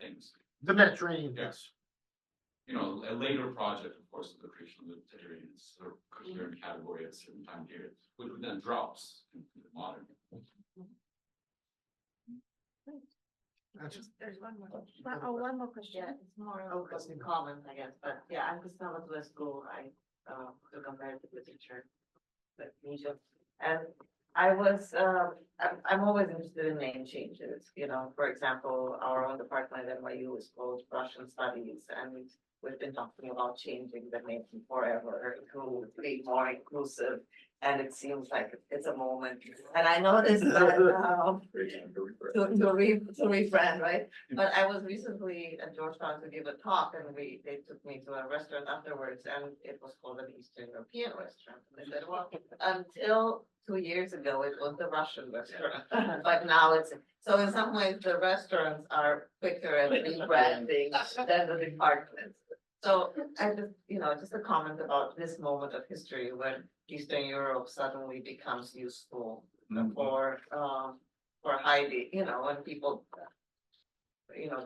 things? The Mediterranean, yes. A later project, of course, of the creation of the Mediterranean sort of coherent category at a certain time period, which then drops in the modern. There's one more. One more question. Yeah, it's more of a common, I guess, but yeah, I'm just now to school, I took comparative literature, but Egypt, and I was, I'm always interested in name changes, for example, our own department at NYU is called Russian Studies, and we've been talking about changing the name forever to be more inclusive, and it seems like it's a moment. And I noticed that to rebrand, right? But I was recently at Georgetown to give a talk, and they took me to a restaurant afterwards, and it was called an Eastern European restaurant. And they said, well, until 2 years ago, it was the Russian restaurant, but now it's, so in some ways, the restaurants are quicker at rebranding than the departments. So I just a comment about this moment of history when Eastern Europe suddenly becomes useful for hiding, when people,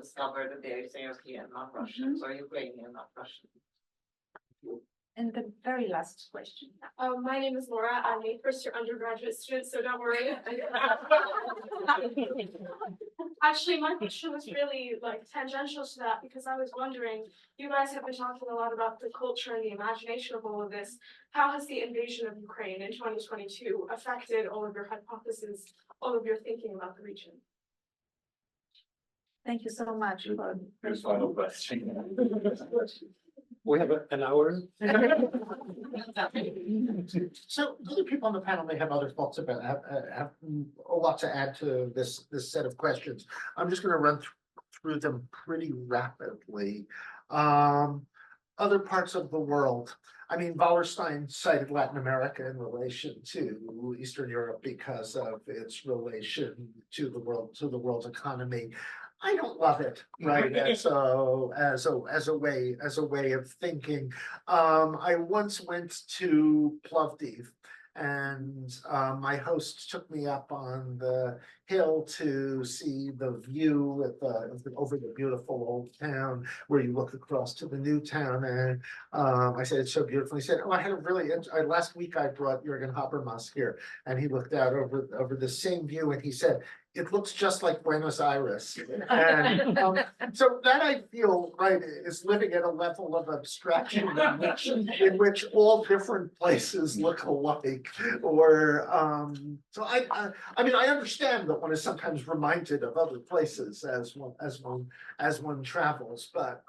discover that they're European, not Russians, or Ukrainian, not Russian. And the very last question. My name is Laura. I'm a first year undergraduate student, so don't worry. Actually, my question was really like tangential to that because I was wondering, you guys have been talking a lot about the culture and the imagination of all of this. How has the invasion of Ukraine in 2022 affected all of your hypotheses, all of your thinking about the region? Thank you so much for. Here's final question. We have an hour. So other people on the panel may have other thoughts about, have a lot to add to this set of questions. I'm just gonna run through them pretty rapidly. Other parts of the world. I mean, Wallerstein cited Latin America in relation to Eastern Europe because of its relation to the world's economy. I don't love it, right? As a way of thinking. I once went to Plovdiv, and my host took me up on the hill to see the view over the beautiful old town where you look across to the new town. And I said, it's so beautiful. He said, oh, I had a really, last week I brought Jürgen Habermas here, and he looked out over the same view and he said, it looks just like Buenos Aires. And so that I feel, right, is living at a level of abstraction in which all different places look alike. Or so I mean, I understand that one is sometimes reminded of other places as one travels, but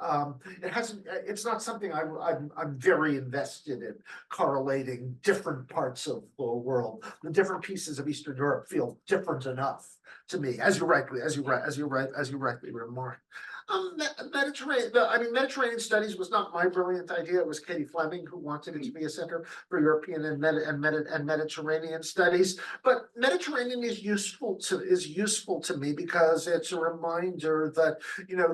it's not something I'm very invested in correlating different parts of the world. The different pieces of Eastern Europe feel different enough to me, as you rightly remarked. Mediterranean studies was not my brilliant idea. It was Katie Fleming who wanted it to be a center for European and Mediterranean studies. But Mediterranean is useful to me because it's a reminder that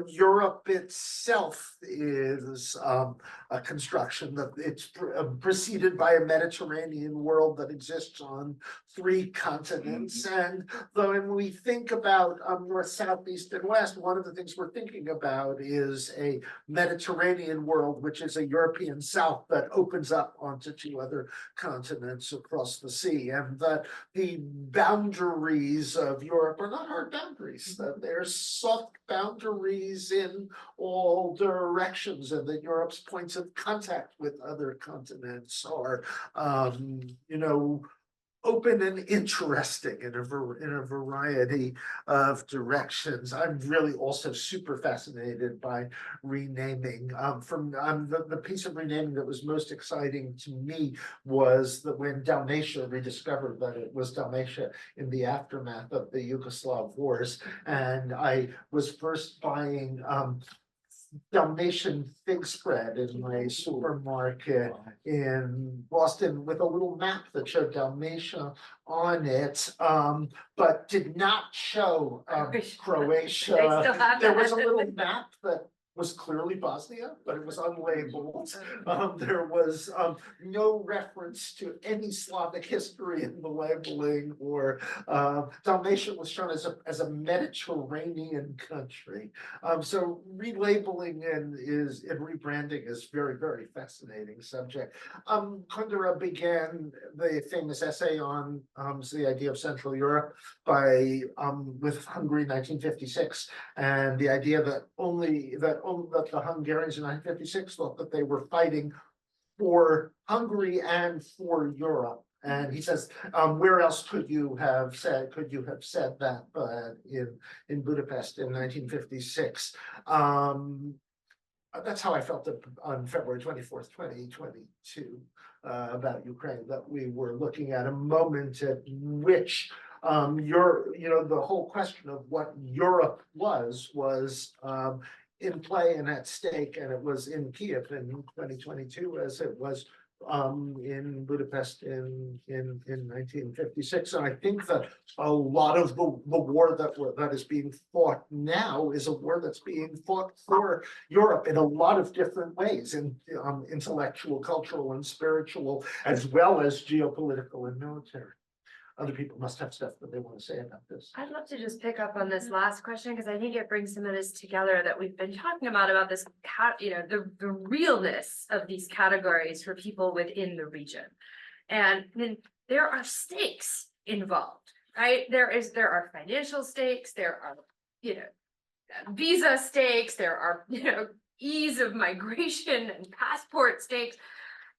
Europe itself is a construction, that it's preceded by a Mediterranean world that exists on 3 continents. And though when we think about north, south, east, and west, one of the things we're thinking about is a Mediterranean world, which is a European south that opens up onto 2 other continents across the sea, and that the boundaries of Europe are not hard boundaries, that they're soft boundaries in all directions, and that Europe's points of contact with other continents are, open and interesting in a variety of directions. I'm really also super fascinated by renaming. The piece of renaming that was most exciting to me was that when Dalmatia rediscovered that it was Dalmatia in the aftermath of the Yugoslav wars, and I was first buying Dalmatian fig spread in my supermarket in Boston with a little map that showed Dalmatia on it, but did not show Croatia. They still have There that. was a little map that was clearly Bosnia, but it was unlabeled. There was no reference to any Slavic history in the labeling, or Dalmatia was shown as a Mediterranean country. So relabeling and rebranding is very, very fascinating subject. Kundera began the famous essay on the idea of Central Europe with Hungary in 1956, and the idea that that the Hungarians in 1956 thought that they were fighting for Hungary and for Europe. And he says, where else could you have said that but in Budapest in 1956? That's how I felt on February 24th, 2022, about Ukraine, that we were looking at a moment at which the whole question of what Europe was in play and at stake, and it was in Kiev in 2022 as it was in Budapest in 1956. And I think that a lot of the war that is being fought now is a war that's being fought for Europe in a lot of different ways, in intellectual, cultural, and spiritual, as well as geopolitical and military. Other people must have stuff that they want to say about this. I'd love to just pick up on this last question, because I think it brings some of this together that we've been talking about this, the realness of these categories for people within the region. And then there are stakes involved, right? There are financial stakes, there are you know, visa stakes, there are, you know, ease of migration and passport stakes.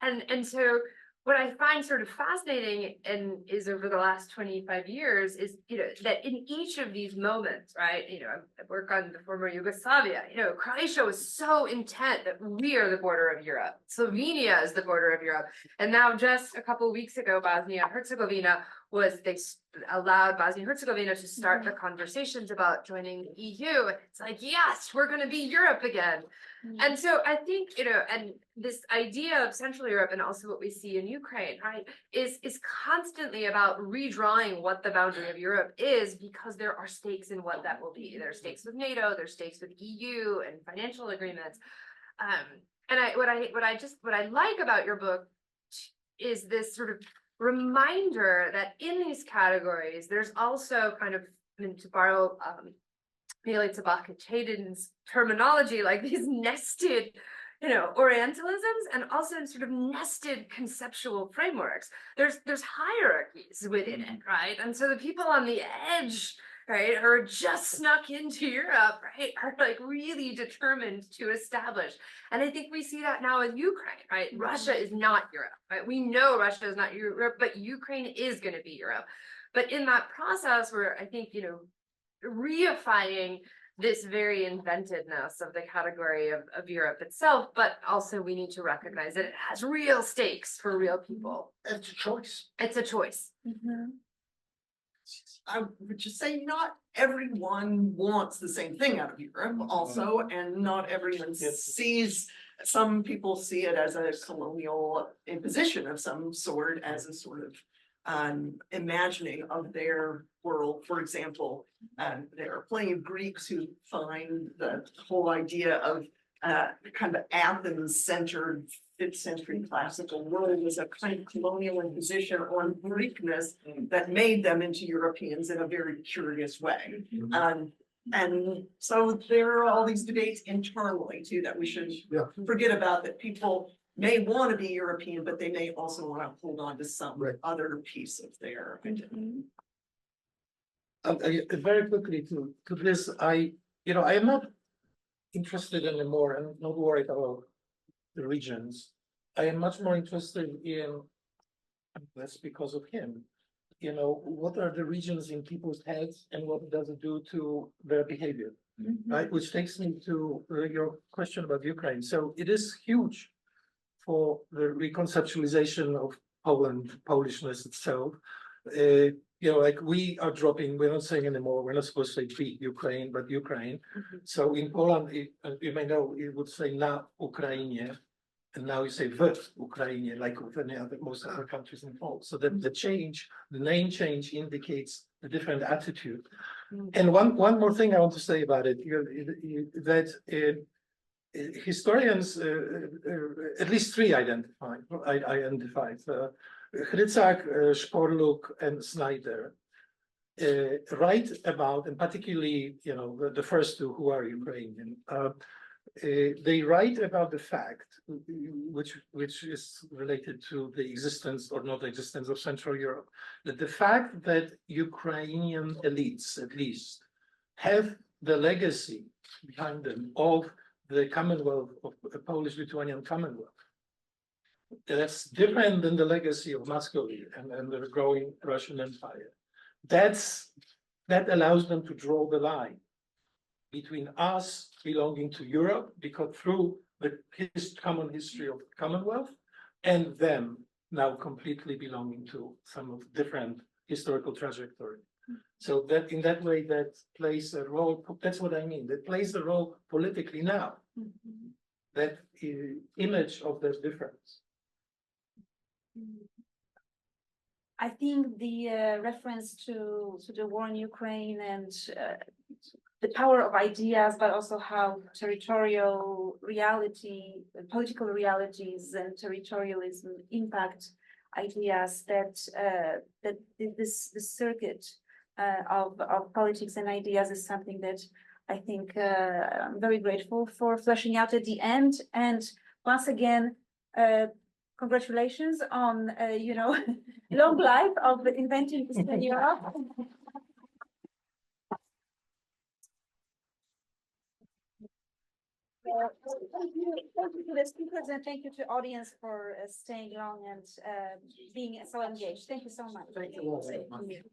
And so what I find sort of fascinating and is over the last 25 years is, you know, that in each of these moments, right, you know, I work on the former Yugoslavia, you know, Croatia was so intent that we are the border of Europe. Slovenia is the border of Europe. And now just a couple of weeks ago, Bosnia and Herzegovina they allowed Bosnia and Herzegovina to start the conversations about joining the EU. It's like, yes, we're going to be Europe again. And so I think, you know, and this idea of Central Europe and also what we see in Ukraine, right, is constantly about redrawing what the boundary of Europe is, because there are stakes in what that will be. There are stakes with NATO, there's stakes with EU and financial agreements. And what I like about your book is this sort of reminder that in these categories, there's also kind of, I mean, to borrow Milita Bakhachetin's terminology, like these nested, you know, Orientalisms, and also in sort of nested conceptual frameworks. There's hierarchies within it, right? And so the people on the edge, right, who are just snuck into Europe, right, are like really determined to establish. And I think we see that now in Ukraine, right? Russia is not Europe, right? We know Russia is not Europe, but Ukraine is going to be Europe. But in that process, where I think, you know, reifying this very inventedness of the category of Europe itself, but also we need to recognize that it has real stakes for real people. It's a choice. It's a choice. I would just say not everyone wants the same thing out of Europe also, and not everyone sees, some people see it as a colonial imposition of some sort, as a sort of imagining of their world. For example, there are plenty of Greeks who find the whole idea of kind of Athens-centered 5th century classical world as a kind of colonial imposition on Greekness that made them into Europeans in a very curious way. And so there are all these debates internally too that we should forget about, that people may want to be European, but they may also want to hold on to some other piece of their identity. Very quickly to this, I am not interested anymore and not worried about the regions. I am much more interested in, that's because of him, you know, what are the regions in people's heads and what does it do to their behavior, right? Which takes me to your question about Ukraine. So it is huge for the reconceptualization of Poland, Polishness itself. You know, like we are dropping, we're not saying anymore, we're not supposed to say be Ukraine, but Ukraine. So in Poland, you may know, it would say na Ukrainie, and now you say v Ukrainie, like with most other countries involved. So that the name change indicates a different attitude. And one more thing I want to say about it, that historians, at least three identified, Hrycak, Szporluk, and Snyder, write about, and particularly, you know, the first two who are Ukrainian, they write about the fact, which is related to the existence or not existence of Central Europe, that the fact that Ukrainian elites, at least, have the legacy behind them of the Commonwealth, of the Polish-Lithuanian Commonwealth, that's different than the legacy of Muscovy and the growing Russian Empire. That allows them to draw the line between us belonging to Europe, because through the common history of Commonwealth, and them now completely belonging to some of different historical trajectory. So that in that way, that plays a role. That's what I mean. That plays a role politically now. That image of the difference. I think the reference to the war in Ukraine and the power of ideas, but also how territorial reality, political realities, and territorialism impact ideas. That this circuit of politics and ideas is something that I think I'm very grateful for fleshing out at the end. And once again, congratulations on long life of inventing Eastern Europe. Thank you to the speakers and thank you to audience for staying long and being so engaged. Thank you so much. Thank you all very much.